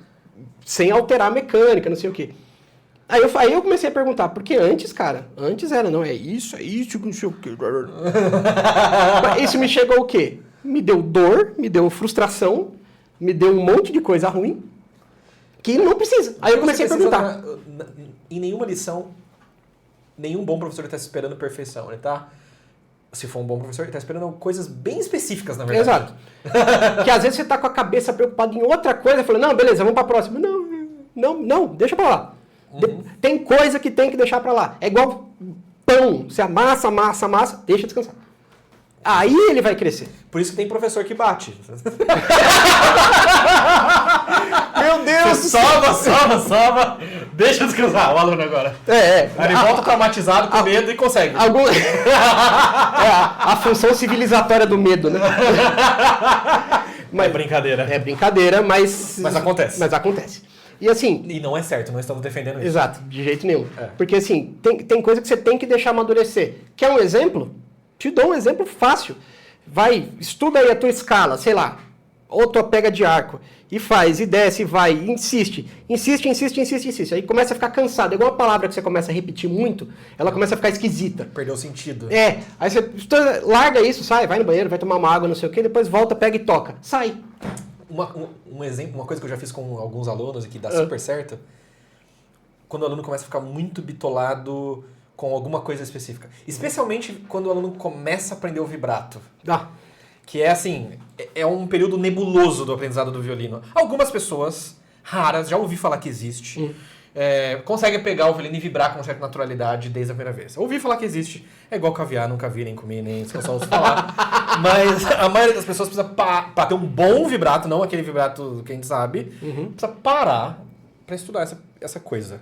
S2: sem alterar a mecânica, não sei o quê. Aí eu comecei a perguntar, porque antes era, não, é isso, não sei o quê. Isso me chegou o quê? Me deu dor, me deu frustração, me deu um monte de coisa ruim, que não precisa. Aí eu comecei a perguntar.
S1: Em nenhuma lição... Nenhum bom professor está esperando perfeição. Ele tá, se for um bom professor, ele está esperando coisas bem específicas, na verdade.
S2: Exato. Que às vezes você está com a cabeça preocupada em outra coisa, falando, não, beleza, vamos para a próxima. Não, deixa para lá. Tem coisa que tem que deixar para lá. É igual pão. Você amassa, deixa descansar. Aí ele vai crescer.
S1: Por isso que tem professor que bate.
S2: Meu Deus!
S1: Você sova. Deixa descansar o aluno agora. Aí ele volta traumatizado, com medo e consegue.
S2: A função civilizatória do medo, né?
S1: É brincadeira.
S2: É brincadeira, mas
S1: acontece.
S2: Mas acontece. E assim...
S1: E não é certo, não estamos defendendo isso.
S2: Exato, de jeito nenhum. Porque assim, tem coisa que você tem que deixar amadurecer. Quer um exemplo? Te dou um exemplo fácil. Estuda aí a tua escala, sei lá. ou tua pega de arco, e faz, e desce, e vai, e insiste. Aí começa a ficar cansado. É igual uma palavra que você começa a repetir muito, ela começa a ficar esquisita.
S1: Perdeu o sentido.
S2: Aí você larga isso, sai, vai no banheiro, vai tomar uma água, não sei o quê, depois volta, pega e toca. Sai.
S1: Um exemplo, uma coisa que eu já fiz com alguns alunos e que dá super certo, quando o aluno começa a ficar muito bitolado com alguma coisa específica. Especialmente quando o aluno começa a aprender o vibrato. Que é assim, é um período nebuloso do aprendizado do violino. Algumas pessoas, raras, já ouvi falar que existe, conseguem pegar o violino e vibrar com certa naturalidade desde a primeira vez. Ouvi falar que existe, é igual caviar, nunca vi, nem comi, nem só ouço falar. Mas a maioria das pessoas precisa, para ter um bom vibrato, não aquele vibrato que a gente sabe, precisa parar para estudar essa coisa.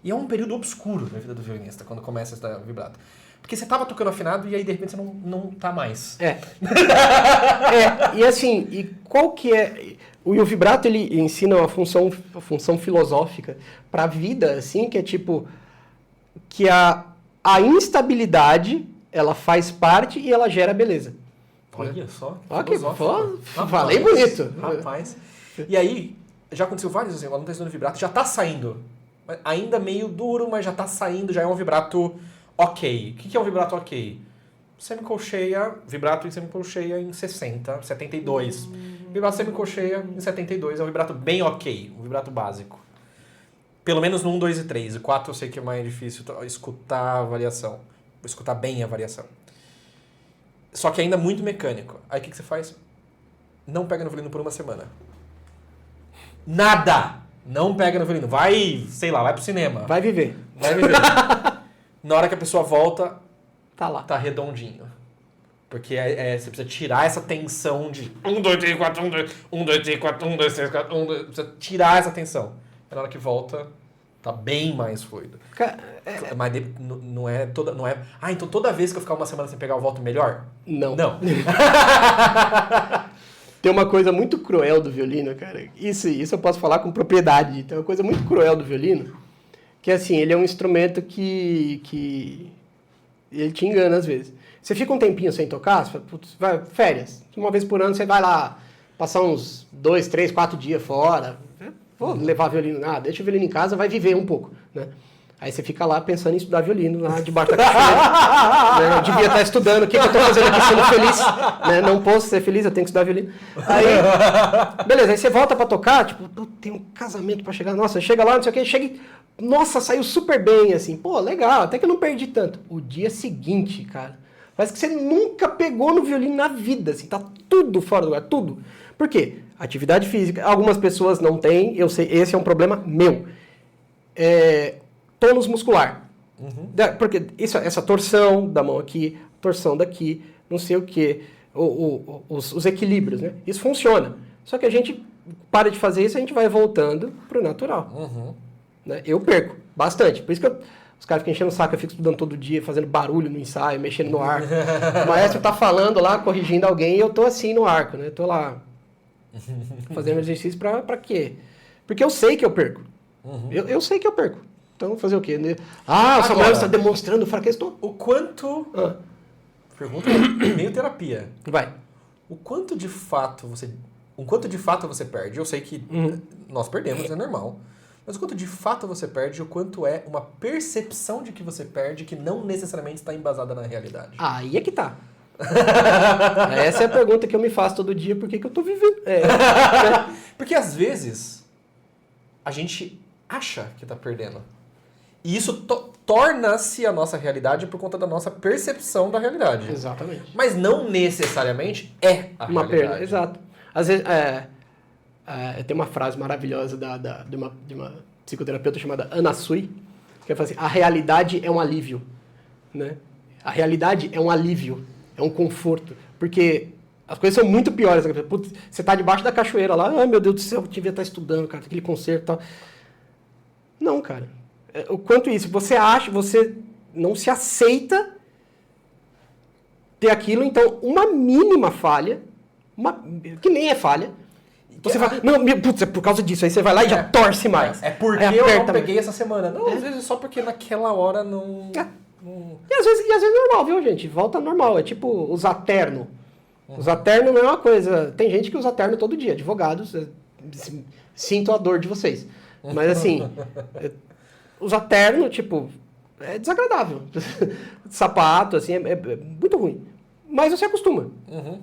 S1: E é um período obscuro na vida do violinista, quando começa a estudar vibrato. Porque você tava tocando afinado e aí de repente você não tá mais.
S2: E assim, e qual que é... O vibrato, ele ensina uma função filosófica pra vida, assim, que é tipo... Que a instabilidade, ela faz parte e ela gera beleza.
S1: Olha só.
S2: Falei bonito.
S1: Rapaz. E aí, já aconteceu vários assim, o aluno tá estudando vibrato, já tá saindo. Ainda meio duro, mas já tá saindo, já é um vibrato... ok. O que é um vibrato ok? Semicolcheia, vibrato em semicolcheia em 60, 72. Vibrato semicolcheia em 72 é um vibrato bem ok, um vibrato básico. Pelo menos no 1, 2 e 3. O 4 eu sei que é mais difícil escutar a variação. Vou escutar bem a variação. Só que ainda muito mecânico. Aí o que você faz? Não pega no violino por uma semana. Nada! Não pega no violino. Vai, sei lá, vai pro cinema.
S2: Vai viver.
S1: Na hora que a pessoa volta,
S2: tá lá.
S1: Tá redondinho. Porque você precisa tirar essa tensão de 1, 2, 3, 4, 1, 2, 1, 2, 3, 4, 1, 2, 3, 4, 1, 2... Precisa tirar essa tensão. Na hora que volta, tá bem mais fluido. Mas não é toda... Não é, então toda vez que eu ficar uma semana sem pegar, eu volto melhor? Não.
S2: Tem uma coisa muito cruel do violino, cara. Isso eu posso falar com propriedade. Tem uma coisa muito cruel do violino. Que assim, ele é um instrumento que ele te engana às vezes. Você fica um tempinho sem tocar, você fala, putz, vai, férias. Uma vez por ano você vai lá passar uns 2, 3, 4 dias fora. Vou levar violino, deixa o violino em casa, vai viver um pouco, né? Aí você fica lá pensando em estudar violino lá debaixo da cachoeira. Né? Eu devia estar estudando, o que eu estou fazendo aqui sendo feliz? Né? Não posso ser feliz, eu tenho que estudar violino. Aí, beleza, aí você volta pra tocar, tipo, tem um casamento pra chegar, nossa, chega lá, não sei o que, nossa, saiu super bem, assim, pô, legal, até que eu não perdi tanto. O dia seguinte, cara, parece que você nunca pegou no violino na vida, assim, tá tudo fora do lugar, tudo. Por quê? Atividade física, algumas pessoas não têm, eu sei, esse é um problema meu. Tônus muscular. Porque essa torção da mão aqui, torção daqui, não sei o quê, os equilíbrios, né? Isso funciona. Só que a gente para de fazer isso e a gente vai voltando pro natural. Né? Eu perco bastante. Por isso que os caras ficam enchendo o saco, eu fico estudando todo dia, fazendo barulho no ensaio, mexendo no arco. O maestro tá falando lá, corrigindo alguém, e eu tô assim no arco, né? Tô lá fazendo exercício pra quê? Porque eu sei que eu perco. Eu sei que eu perco. Então, fazer o quê? O Samuel está demonstrando fraqueza.
S1: O quanto... Pergunta meio terapia.
S2: Vai.
S1: O quanto de fato você perde? Eu sei que nós perdemos, é normal. Mas o quanto de fato você perde e o quanto é uma percepção de que você perde que não necessariamente está embasada na realidade?
S2: Aí é que tá. Essa é a pergunta que eu me faço todo dia, por que eu tô vivendo?
S1: Porque às vezes a gente acha que tá perdendo. E isso torna-se a nossa realidade por conta da nossa percepção da realidade.
S2: Exatamente.
S1: Mas não necessariamente é a
S2: uma
S1: realidade.
S2: Perda, exato. Às vezes, tem uma frase maravilhosa de uma psicoterapeuta chamada Anna Sui, que ela fala assim, a realidade é um alívio. Né? A realidade é um alívio, é um conforto. Porque as coisas são muito piores. Putz, você tá debaixo da cachoeira lá, ai meu Deus do céu, eu devia estar estudando, cara, aquele concerto e tal. Não, cara. O quanto isso, você não se aceita ter aquilo, então uma mínima falha, que nem é falha, você fala, não, putz, é por causa disso, aí você vai lá e já torce mais.
S1: É porque eu não peguei essa semana. Não, às vezes é só porque naquela hora não...
S2: E às vezes é normal, viu, gente? Volta normal, é tipo usar terno. Usar terno não é uma coisa... Tem gente que usa terno todo dia, advogados, sinto a dor de vocês. Mas assim, usar terno, tipo, é desagradável. Sapato, assim, é muito ruim. Mas você acostuma.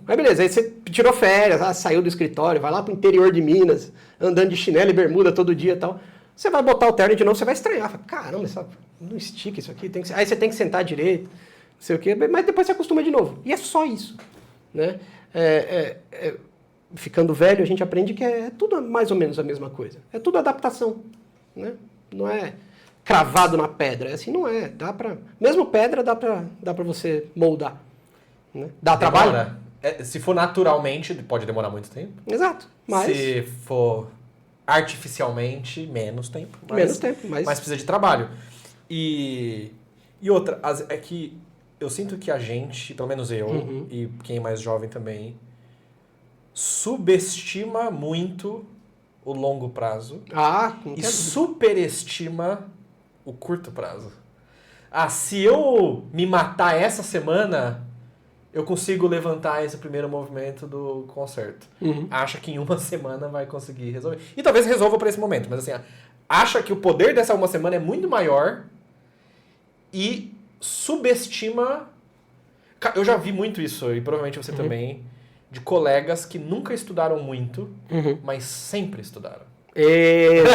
S2: Aí beleza, aí você tirou férias, saiu do escritório, vai lá pro interior de Minas, andando de chinelo e bermuda todo dia e tal. Você vai botar o terno de novo, você vai estranhar. Fala, caramba, não estica isso aqui. Aí você tem que sentar direito, não sei o quê. Mas depois você acostuma de novo. E é só isso. Né? Ficando velho, a gente aprende que é tudo mais ou menos a mesma coisa. É tudo adaptação. Né? Não é cravado na pedra. Assim não é. Mesmo pedra dá pra você moldar. Né? Dá trabalho?
S1: Se for naturalmente, pode demorar muito tempo.
S2: Exato. Mas...
S1: Se for artificialmente, menos tempo.
S2: Mas
S1: precisa de trabalho. E outra, é que eu sinto que a gente, pelo menos eu, e quem é mais jovem também, subestima muito o longo prazo e superestima o curto prazo. Se eu me matar essa semana, eu consigo levantar esse primeiro movimento do concerto. Acha que em uma semana vai conseguir resolver. E talvez resolva para esse momento, mas assim, acha que o poder dessa uma semana é muito maior e subestima... Eu já vi muito isso, e provavelmente você também, de colegas que nunca estudaram muito, mas sempre estudaram.
S2: Exatamente.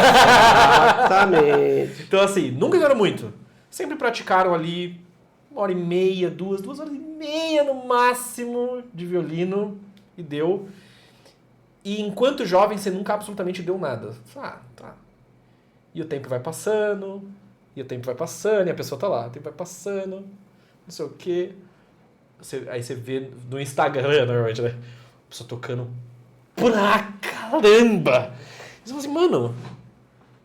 S1: Então assim, nunca estudaram muito. Sempre praticaram ali 1h30, 2 horas e meia no máximo de violino e deu. E enquanto jovem você nunca absolutamente deu nada. Tá. E o tempo vai passando, e a pessoa tá lá, o tempo vai passando, não sei o quê. Aí você vê no Instagram, normalmente, né? A pessoa tocando pra caramba! Você fala assim, mano,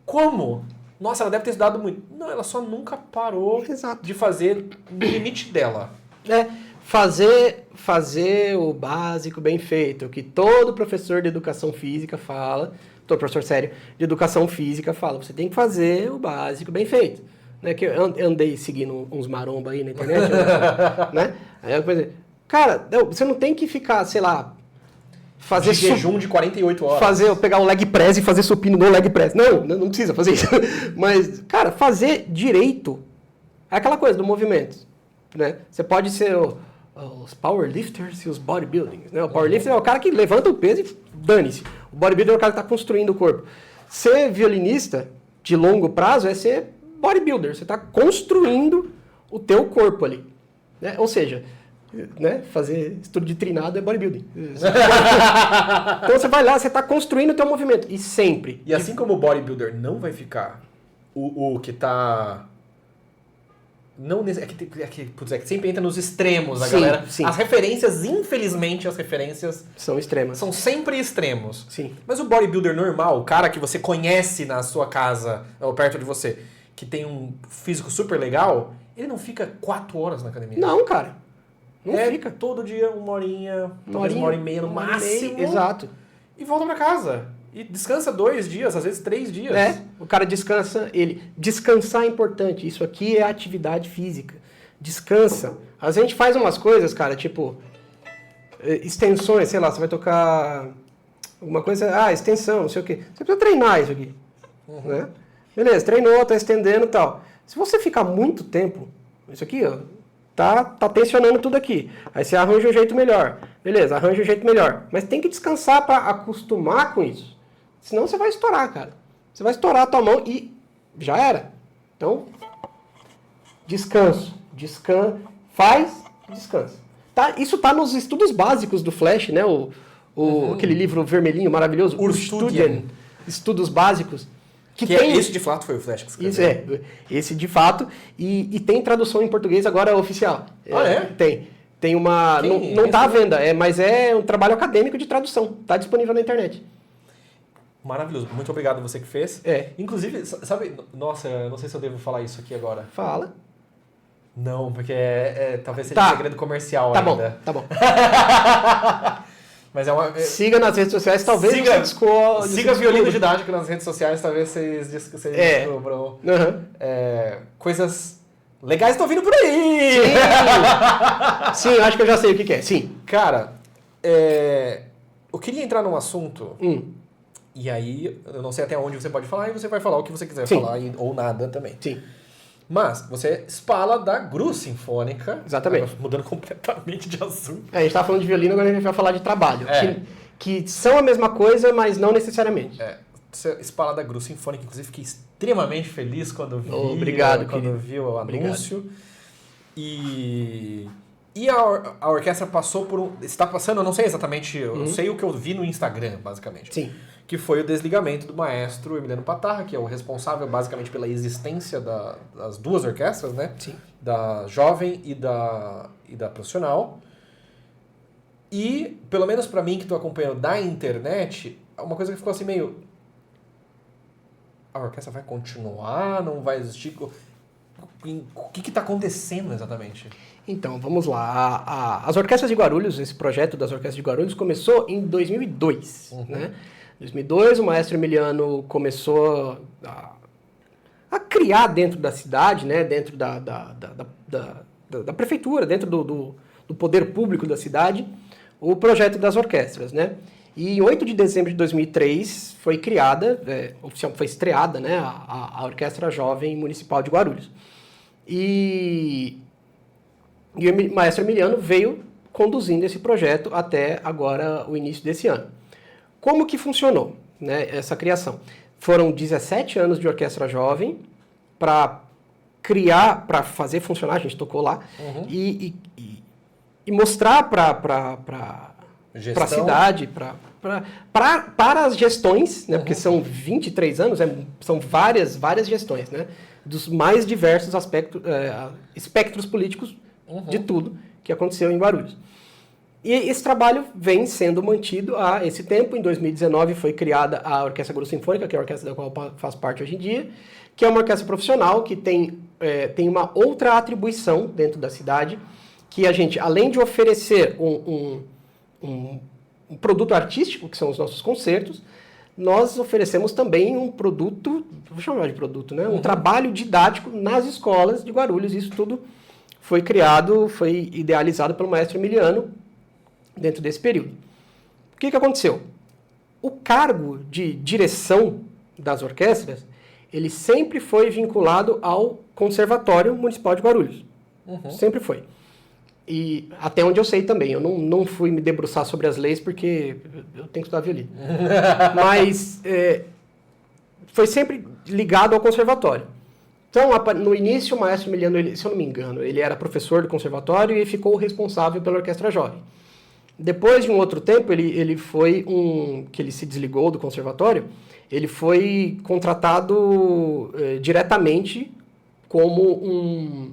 S1: como? Nossa, ela deve ter estudado muito. Não, ela só nunca parou de fazer no limite dela.
S2: Fazer o básico bem feito, o que todo professor de educação física fala, todo professor sério de educação física fala, você tem que fazer o básico bem feito. Né, que eu andei seguindo uns maromba aí na internet, né? Aí eu pensei, cara, você não tem que ficar, sei lá, fazer
S1: de jejum de 48 horas.
S2: Pegar o leg press e fazer supino no leg press. Não precisa fazer isso. Mas, cara, fazer direito é aquela coisa do movimento, né? Você pode ser os powerlifters e os bodybuildings, né? O powerlifter é o cara que levanta o peso e dane-se. O bodybuilder é o cara que está construindo o corpo. Ser violinista de longo prazo é ser bodybuilder, você está construindo o teu corpo ali. Né? Ou seja, né? Fazer estudo de trinado é bodybuilding. Então você vai lá, você está construindo o teu movimento. E sempre.
S1: E assim como o bodybuilder não vai ficar o que está... Não, é que sempre entra nos extremos, a galera. Sim. As referências, infelizmente,
S2: são extremas.
S1: São sempre extremos.
S2: Sim.
S1: Mas o bodybuilder normal, o cara que você conhece na sua casa, ou perto de você, que tem um físico super legal, ele não fica 4 horas na academia.
S2: Não, cara. Não fica.
S1: Todo dia 1 horinha, talvez 1h30 no máximo.
S2: Exato.
S1: E volta pra casa. E descansa 2 dias, às vezes 3 dias.
S2: O cara descansa, descansar é importante. Isso aqui é atividade física. Descansa. A gente faz umas coisas, cara, tipo extensões, sei lá, você vai tocar alguma coisa, extensão, não sei o quê. Você precisa treinar isso aqui. Né? Beleza, treinou, tá estendendo e tal. Se você ficar muito tempo, isso aqui, ó, tá tensionando tudo aqui. Aí você arranja um jeito melhor. Beleza, arranja um jeito melhor. Mas tem que descansar para acostumar com isso. Senão você vai estourar, cara. Você vai estourar a tua mão e já era. Então, descanso. Descansa. Tá? Isso tá nos estudos básicos do Flash, né? Aquele livro vermelhinho maravilhoso.
S1: O Studien.
S2: Estudos básicos.
S1: Esse de fato foi o Flash que escreveu.
S2: Esse de fato. E tem tradução em português agora oficial.
S1: Tem.
S2: Tem uma... Não tá à venda, mas é um trabalho acadêmico de tradução. Tá disponível na internet.
S1: Maravilhoso. Muito obrigado a você que fez. Inclusive, sabe... Nossa, eu não sei se eu devo falar isso aqui agora.
S2: Fala.
S1: Não, porque talvez seja segredo comercial ainda.
S2: Tá bom.
S1: Mas
S2: siga nas redes sociais, talvez
S1: siga Violino Didático nas redes sociais, talvez vocês descubram coisas legais estão vindo por aí!
S2: Sim, acho que eu já sei o que é. Sim.
S1: Cara, eu queria entrar num assunto, e aí eu não sei até onde você pode falar, e você vai falar o que você quiser falar, ou nada também.
S2: Sim.
S1: Mas você fala da GRU Sinfônica.
S2: Exatamente.
S1: Mudando completamente de assunto.
S2: A gente estava falando de violino, agora a gente vai falar de trabalho. Que são a mesma coisa, mas não necessariamente.
S1: Você fala da GRU Sinfônica, inclusive fiquei extremamente feliz quando vi,
S2: Obrigado,
S1: vi o anúncio. E a orquestra passou por está passando, eu não sei exatamente, eu sei o que eu vi no Instagram, basicamente.
S2: Sim.
S1: Que foi o desligamento do maestro Emiliano Patarra, que é o responsável basicamente pela existência das duas orquestras, né?
S2: Sim.
S1: Da jovem e da profissional. E, pelo menos pra mim que tô acompanhando da internet, uma coisa que ficou assim meio... A orquestra vai continuar? Não vai existir? O que tá acontecendo exatamente?
S2: Então, vamos lá. As Orquestras de Guarulhos, esse projeto das Orquestras de Guarulhos começou em 2002, né? Em 2002, o maestro Emiliano começou a criar dentro da cidade, né? Dentro da prefeitura, dentro do poder público da cidade, o projeto das orquestras, né? E em 8 de dezembro de 2003 foi criada, foi estreada, né? A Orquestra Jovem Municipal de Guarulhos. E o maestro Emiliano veio conduzindo esse projeto até agora, o início desse ano. Como que funcionou, né, essa criação? Foram 17 anos de orquestra jovem para criar, para fazer funcionar, a gente tocou lá, e mostrar para a cidade, para as gestões, né, porque são 23 anos, são várias gestões, né, dos mais diversos espectros políticos de tudo que aconteceu em Guarulhos. E esse trabalho vem sendo mantido há esse tempo. Em 2019 foi criada a Orquestra GRU Sinfônica, que é a orquestra da qual eu faço parte hoje em dia, que é uma orquestra profissional que tem uma outra atribuição dentro da cidade, que a gente, além de oferecer um produto artístico, que são os nossos concertos, nós oferecemos também um produto, vou chamar de produto, né? Um trabalho didático nas escolas de Guarulhos. Isso tudo foi criado, foi idealizado pelo maestro Emiliano dentro desse período. O que aconteceu? O cargo de direção das orquestras, ele sempre foi vinculado ao Conservatório Municipal de Guarulhos. Sempre foi. E até onde eu sei também, eu não fui me debruçar sobre as leis porque eu tenho que estudar violino. Mas foi sempre ligado ao conservatório. Então, no início, o maestro Emiliano, se eu não me engano, ele era professor do conservatório e ficou responsável pela orquestra jovem. Depois de um outro tempo, ele foi que ele se desligou do conservatório, ele foi contratado diretamente como um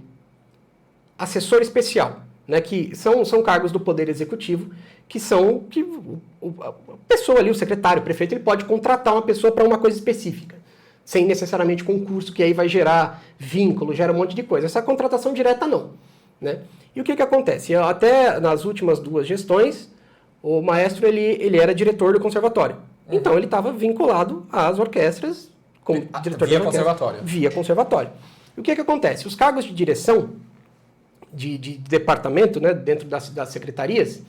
S2: assessor especial, né, que são cargos do Poder Executivo, que a pessoa ali, o secretário, o prefeito, ele pode contratar uma pessoa para uma coisa específica, sem necessariamente concurso, que aí vai gerar vínculo, gera um monte de coisa. Essa contratação direta não, né? E o que acontece? Até nas últimas 2 gestões, o maestro ele era diretor do conservatório. Então ele estava vinculado às orquestras como diretor
S1: via
S2: da orquestra,
S1: conservatório.
S2: Via conservatório. E o que acontece? Os cargos de direção de departamento, né, dentro das secretarias,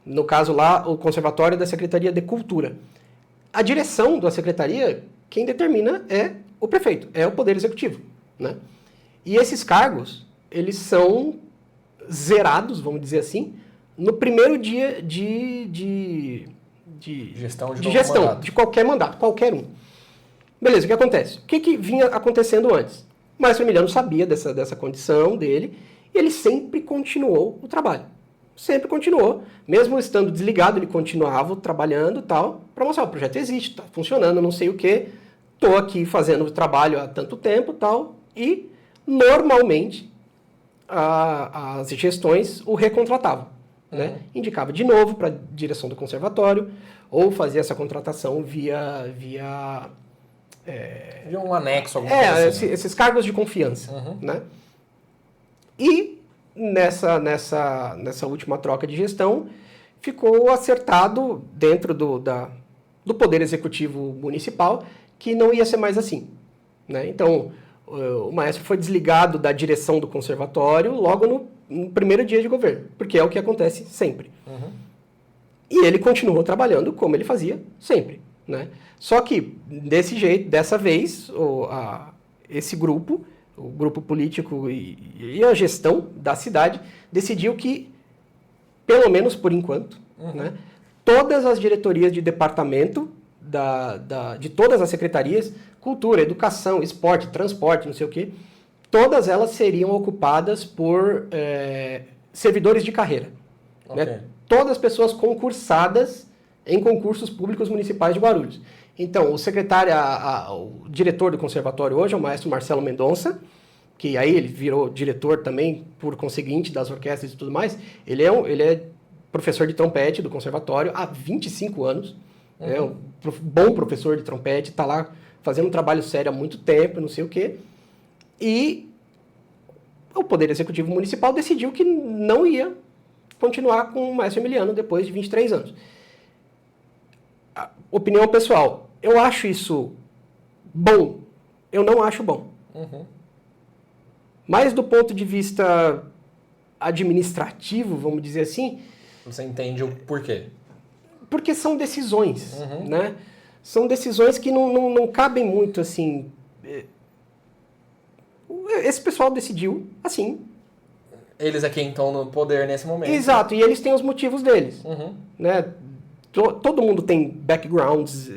S2: no caso lá, o conservatório é da Secretaria de Cultura. A direção da secretaria, quem determina é o prefeito, é o Poder Executivo, né? E esses cargos, eles são zerados, vamos dizer assim, no primeiro dia de
S1: gestão
S2: de qualquer mandato, qualquer um. Beleza, o que acontece? O que vinha acontecendo antes? O maestro Emiliano sabia dessa condição dele e ele sempre continuou o trabalho. Sempre continuou. Mesmo estando desligado, ele continuava trabalhando e tal, para mostrar, o projeto existe, está funcionando, não sei o quê, estou aqui fazendo o trabalho há tanto tempo e tal, e normalmente as gestões o recontratavam, né? Indicava de novo para a direção do conservatório, ou fazia essa contratação via
S1: um anexo, alguma coisa assim.
S2: Esses cargos de confiança, né? E nessa última troca de gestão, ficou acertado dentro do Poder Executivo Municipal que não ia ser mais assim, né? Então, o maestro foi desligado da direção do conservatório logo no primeiro dia de governo, porque é o que acontece sempre. E ele continuou trabalhando como ele fazia sempre, né? Só que, desse jeito, dessa vez, esse grupo, o grupo político e a gestão da cidade, decidiu que, pelo menos por enquanto, né, todas as diretorias de departamento de todas as secretarias, cultura, educação, esporte, transporte, não sei o quê, todas elas seriam ocupadas por servidores de carreira.
S1: Okay.
S2: Né? Todas as pessoas concursadas em concursos públicos municipais de Guarulhos. Então, o diretor do conservatório hoje é o maestro Marcelo Mendonça, que aí ele virou diretor também, por conseguinte, das orquestras e tudo mais. Ele é professor de trompete do conservatório há 25 anos. É um bom professor de trompete, está lá fazendo um trabalho sério há muito tempo, não sei o quê. E o Poder Executivo Municipal decidiu que não ia continuar com o maestro Emiliano depois de 23 anos. Opinião pessoal, eu acho isso bom? Eu não acho bom. Mas do ponto de vista administrativo, vamos dizer assim...
S1: Você entende o porquê?
S2: Porque são decisões, né? São decisões que não cabem muito, assim... Esse pessoal decidiu assim.
S1: Eles é quem estão no poder nesse momento.
S2: Exato, e eles têm os motivos deles. Né? Todo mundo tem backgrounds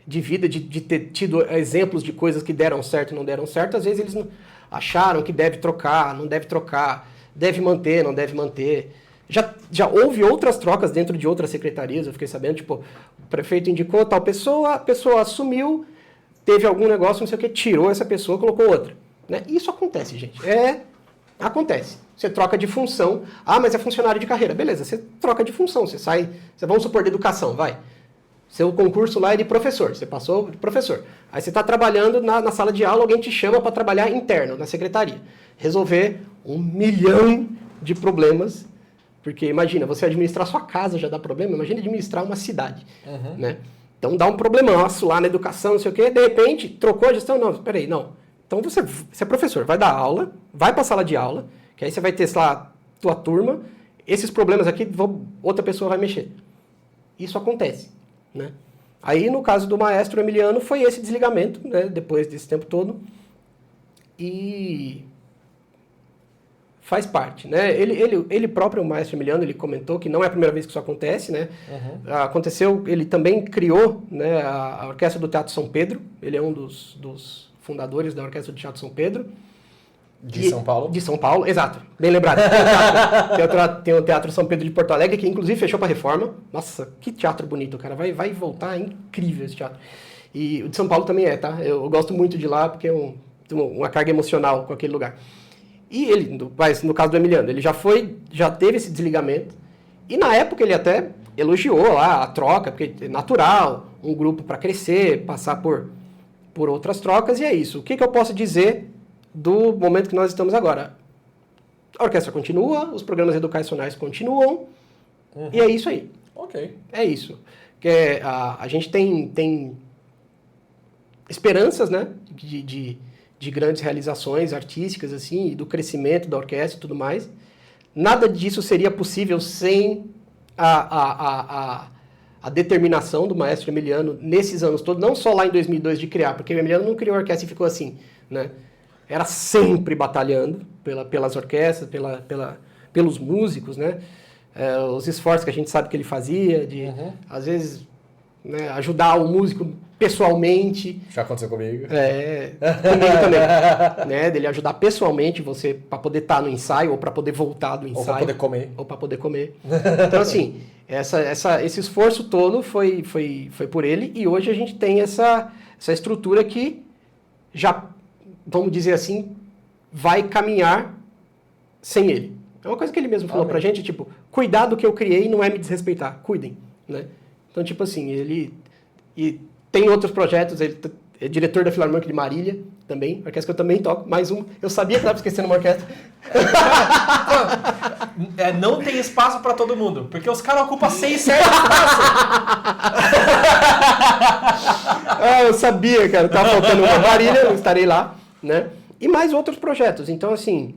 S2: de vida, de ter tido exemplos de coisas que deram certo e não deram certo. Às vezes eles acharam que deve trocar, não deve trocar, deve manter, não deve manter. Já houve outras trocas dentro de outras secretarias, eu fiquei sabendo, tipo, o prefeito indicou tal pessoa, a pessoa assumiu, teve algum negócio, não sei o que, tirou essa pessoa, colocou outra. Né? Isso acontece, gente. Acontece. Você troca de função. Ah, mas é funcionário de carreira. Beleza, você troca de função. Vamos supor, de educação, vai. Seu concurso lá é de professor. Você passou de professor. Aí você está trabalhando na sala de aula, alguém te chama para trabalhar interno, na secretaria. Resolver 1 milhão de problemas. Porque imagina, você administrar sua casa já dá problema. Imagina administrar uma cidade. Né? Então dá um problemaço lá na educação, não sei o quê. De repente, trocou a gestão. Não, peraí, não. Então você é professor, vai dar aula, vai para a sala de aula, que aí você vai ter lá tua turma, esses problemas aqui outra pessoa vai mexer. Isso acontece. Né? Aí no caso do maestro Emiliano foi esse desligamento, né, depois desse tempo todo, e faz parte. Né? Ele próprio, o maestro Emiliano, ele comentou que não é a primeira vez que isso acontece. Né? Aconteceu, ele também criou, né, a Orquestra do Teatro São Pedro, ele é um dos fundadores da Orquestra do Teatro São Pedro.
S1: São Paulo?
S2: De São Paulo, exato. Bem lembrado. Tem o Teatro São Pedro de Porto Alegre, que inclusive fechou para reforma. Nossa, que teatro bonito, cara. Vai voltar, é incrível esse teatro. E o de São Paulo também tá? Eu gosto muito de lá, porque tem uma carga emocional com aquele lugar. E ele, mas no caso do Emiliano, ele já teve esse desligamento. E na época ele até elogiou lá a troca, porque é natural, um grupo para crescer, passar por outras trocas, e é isso. O que eu posso dizer do momento que nós estamos agora? A orquestra continua, os programas educacionais continuam, e é isso aí.
S1: Ok.
S2: É isso. A gente tem esperanças, né, de grandes realizações artísticas, assim, e do crescimento da orquestra e tudo mais. Nada disso seria possível sem a determinação do maestro Emiliano nesses anos todos, não só lá em 2002 de criar, porque o Emiliano não criou a orquestra e ficou assim, né? Era sempre batalhando pelas orquestras, pelos músicos, né? Os esforços que a gente sabe que ele fazia, de, às vezes, né, ajudar o músico pessoalmente.
S1: Já aconteceu comigo.
S2: Comigo também. Né? Dele ajudar pessoalmente você para poder estar no ensaio ou para poder voltar do ensaio.
S1: Ou para
S2: poder comer. Então, assim, esse esforço todo foi por ele, e hoje a gente tem essa estrutura que já, vamos dizer assim, vai caminhar sem ele. É uma coisa que ele mesmo falou pra gente, tipo, cuidar do que eu criei não é me desrespeitar, cuidem, né? Então, tipo assim, e tem outros projetos, ele é diretor da Filarmônica de Marília também, orquestra que eu também toco, mais um. Eu sabia que estava esquecendo uma orquestra.
S1: Não tem espaço para todo mundo, porque os caras ocupam 6, 7 espaços.
S2: Eu sabia, cara, tava faltando uma Marília, eu estarei lá, né? E mais outros projetos. Então, assim,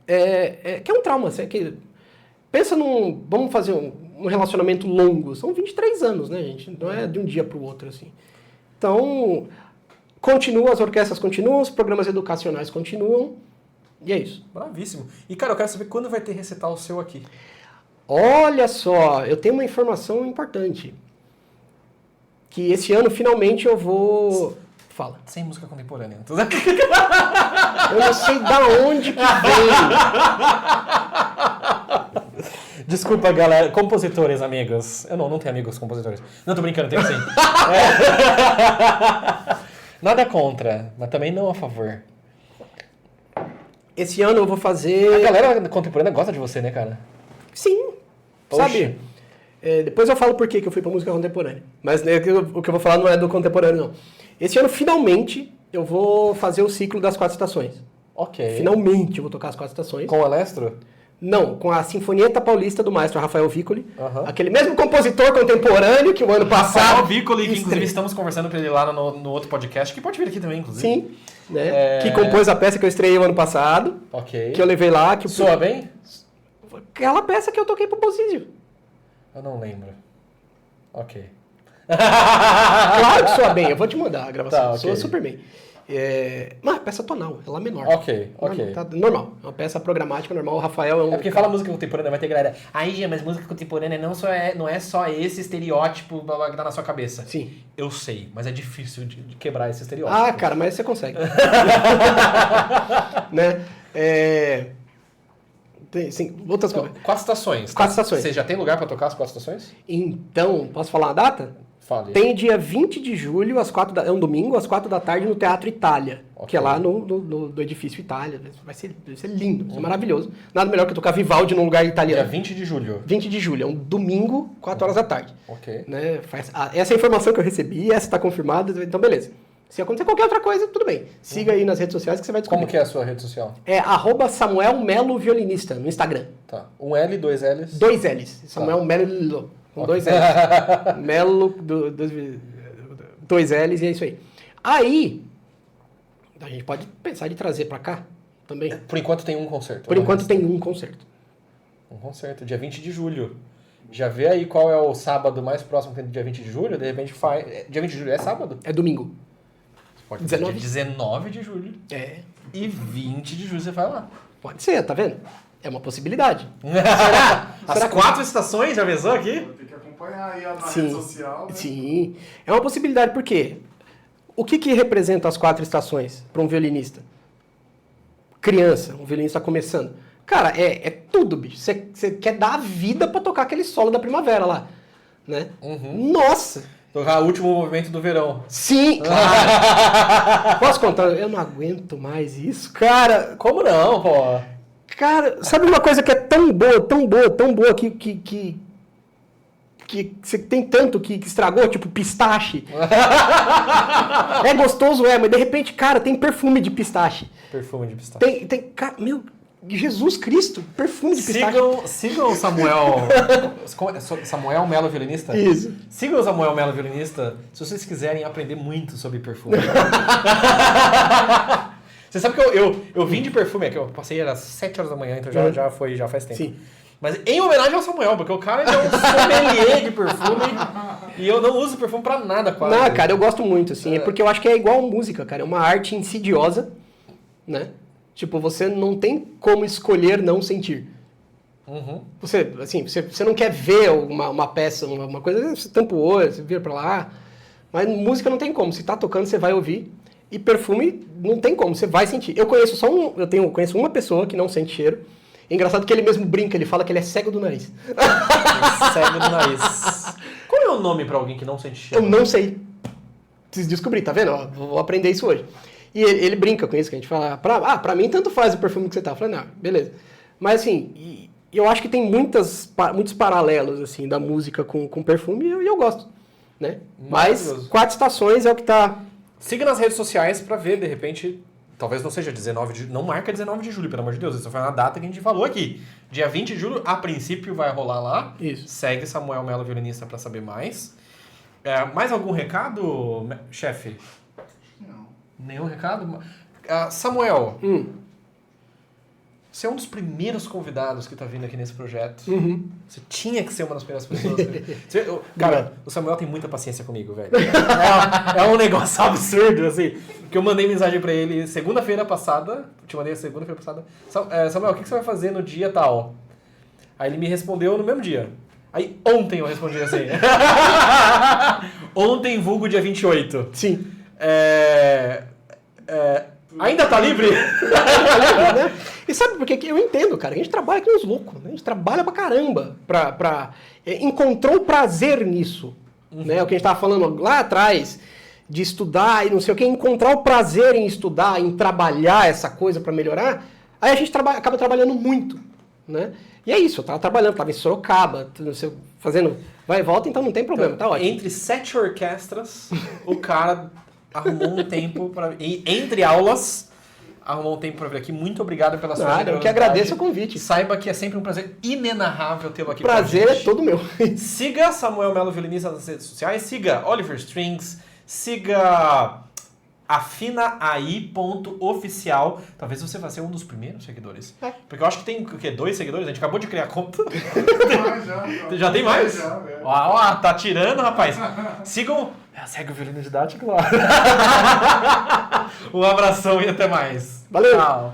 S2: que é um trauma, assim, que pensa vamos fazer um relacionamento longo. São 23 anos, né, gente? Não é de um dia para o outro, assim. Então, as orquestras continuam, os programas educacionais continuam, e é isso.
S1: Bravíssimo. E, cara, eu quero saber quando vai ter recital o seu aqui.
S2: Olha só, eu tenho uma informação importante. Que esse ano, finalmente, eu vou... Fala.
S1: Sem música contemporânea.
S2: Eu não sei da onde que vem.
S1: Desculpa, galera. Compositores, amigos. Eu não tenho amigos compositores. Não, tô brincando, tenho sim. Nada contra, mas também não a favor.
S2: Esse ano eu vou fazer...
S1: A galera contemporânea gosta de você, né, cara?
S2: Sim.
S1: Oxi.
S2: Sabe? Depois eu falo por que eu fui pra música contemporânea. Mas né, o que eu vou falar não é do contemporâneo, não. Esse ano, finalmente, eu vou fazer o ciclo das 4 estações.
S1: Ok.
S2: Finalmente eu vou tocar as 4 estações.
S1: Com o Alestro?
S2: Não, com a Sinfonietta Paulista do maestro Rafael Vicoli.
S1: Uhum.
S2: Aquele mesmo compositor contemporâneo que o ano passado...
S1: Rafael Vicoli, que inclusive estamos conversando com ele lá no outro podcast, que pode vir aqui também, inclusive.
S2: Sim, né? Que compôs a peça que eu estreiei o ano passado.
S1: Ok.
S2: Que eu levei lá.
S1: Soa bem?
S2: Aquela peça que eu toquei pro Bozizio.
S1: Eu não lembro. Ok.
S2: Claro que soa bem, eu vou te mandar a gravação.
S1: Tá, okay.
S2: Soa super bem. Mas peça tonal, ela é menor.
S1: Ok.
S2: Normal, é uma peça programática normal. O Rafael é um...
S1: É porque fala música contemporânea, vai ter galera... Aí, mas música contemporânea não é só esse estereótipo que dá na sua cabeça.
S2: Sim.
S1: Eu sei, mas é difícil de quebrar esse estereótipo.
S2: Ah, cara, mas você consegue. Né? Sim, outras coisas.
S1: 4 estações.
S2: 4 estações.
S1: Você já tem lugar pra tocar as 4 estações?
S2: Então, posso falar a data?
S1: Fale.
S2: Tem dia 20 de julho, é um domingo, às 4 da tarde, no Teatro Itália. Okay. Que é lá no edifício Itália. Vai ser lindo, vai ser maravilhoso. Nada melhor que tocar Vivaldi num lugar italiano.
S1: Dia 20 de julho.
S2: 20 de julho, é um domingo, 4 horas da tarde.
S1: Ok.
S2: Né? Essa é a informação que eu recebi, essa está confirmada, então beleza. Se acontecer qualquer outra coisa, tudo bem. Siga aí nas redes sociais que você vai descobrir.
S1: Como que é a sua rede social?
S2: É @Samuel Melo Violinista, no Instagram.
S1: Tá. Um L, 2 Ls?
S2: 2 Ls. Samuel Melo, com 2 Ls. Melo, 2 Ls e é isso aí. Aí, a gente pode pensar de trazer pra cá também.
S1: Por enquanto tem um concerto.
S2: Por enquanto tem um concerto.
S1: Um concerto, dia 20 de julho. Já vê aí qual é o sábado mais próximo que tem do dia 20 de julho, de repente faz... Dia 20 de julho é sábado?
S2: É domingo.
S1: Pode ser 19? Dia 19 de julho.
S2: É.
S1: E 20 de julho você vai lá.
S2: Pode ser, tá vendo? É uma possibilidade.
S1: As 4 estações, já pensou aqui?
S3: Tem que acompanhar aí na rede social. Né?
S2: Sim, é uma possibilidade, porque o que representa as 4 estações para um violinista? Criança, um violinista começando. Cara, é tudo, bicho. Você quer dar a vida para tocar aquele solo da primavera lá, né?
S1: Uhum.
S2: Nossa!
S1: Tocar o último movimento do verão.
S2: Sim, claro. Posso contar? Eu não aguento mais isso, cara.
S1: Como não, pô?
S2: Cara, sabe uma coisa que é tão boa, que você tem tanto que estragou, tipo pistache. É gostoso, mas de repente, cara, tem perfume de pistache.
S1: Perfume de pistache.
S2: Tem cara, meu, Jesus Cristo, perfume de pistache.
S1: Sigam o Samuel. Samuel Melo Violinista?
S2: Isso.
S1: Sigam o Samuel Melo Violinista se vocês quiserem aprender muito sobre perfume. Você sabe que eu vim de perfume, que eu passei às 7 horas da manhã, então já faz tempo. Sim. Mas em homenagem ao Samuel, porque o cara ele é um sommelier de perfume e eu não uso perfume pra nada quase.
S2: Não, cara, eu gosto muito, assim, é porque eu acho que é igual música, cara, é uma arte insidiosa, né? Tipo, você não tem como escolher não sentir.
S1: Uhum.
S2: Você não quer ver uma peça, uma coisa, você tampa o olho, você vira pra lá, mas música não tem como, se tá tocando você vai ouvir. E perfume não tem como, você vai sentir. Eu conheço conheço uma pessoa que não sente cheiro. É engraçado que ele mesmo brinca, ele fala que ele é cego do nariz.
S1: Cego do nariz. Qual é o nome pra alguém que não sente cheiro?
S2: Eu não sei. Preciso descobrir, tá vendo? Ó, vou aprender isso hoje. E ele brinca com isso, que a gente fala, pra mim tanto faz o perfume que você tá. Eu falei, não, beleza. Mas assim, eu acho que tem muitos paralelos, assim, da música com perfume e eu gosto, né? Mas 4 estações é o que tá...
S1: Siga nas redes sociais pra ver, de repente, talvez não seja 19 de julho, não marca 19 de julho, pelo amor de Deus, isso foi uma data que a gente falou aqui. Dia 20 de julho, a princípio, vai rolar lá.
S2: Isso.
S1: Segue Samuel Melo Violinista pra saber mais. Mais algum recado, chefe?
S3: Não.
S1: Nenhum recado? Samuel, Você é um dos primeiros convidados que tá vindo aqui nesse projeto.
S2: Uhum.
S1: Você tinha que ser uma das primeiras pessoas. Cara, o Samuel tem muita paciência comigo, velho. É um negócio absurdo, assim. Que eu mandei mensagem pra ele segunda-feira passada. Te mandei segunda-feira passada. Samuel, o que você vai fazer no dia tal? Aí ele me respondeu no mesmo dia. Aí ontem eu respondi assim. Ontem, vulgo dia 28.
S2: Sim.
S1: Ainda tá livre?
S2: Né? E sabe por quê? Eu entendo, cara. A gente trabalha aqui uns loucos. Né? A gente trabalha pra caramba. Encontrou prazer nisso. Né? O que a gente tava falando lá atrás, de estudar e não sei o que, encontrar o prazer em estudar, em trabalhar essa coisa pra melhorar, aí a gente acaba trabalhando muito. Né? E é isso, eu tava trabalhando, tava em Sorocaba, fazendo vai e volta, então não tem problema, tá ótimo.
S1: Entre 7 orquestras, o cara arrumou um tempo para entre aulas, arrumou um tempo para vir aqui. Muito obrigado pela sua generosidade.
S2: Eu que agradeço o convite.
S1: Saiba que é sempre um prazer inenarrável tê-lo aqui.
S2: Prazer é todo meu.
S1: Siga Samuel Melo Violinista nas redes sociais, siga Oliver Strings, siga afinaai.oficial. Talvez você vá ser um dos primeiros seguidores. Porque eu acho que tem o quê? 2 seguidores? A gente acabou de criar a conta. Já tem mais? Ó, tá tirando, rapaz. Sigam. Segue o Violino Didático lá. Um abração e até mais.
S2: Valeu.
S1: Tchau.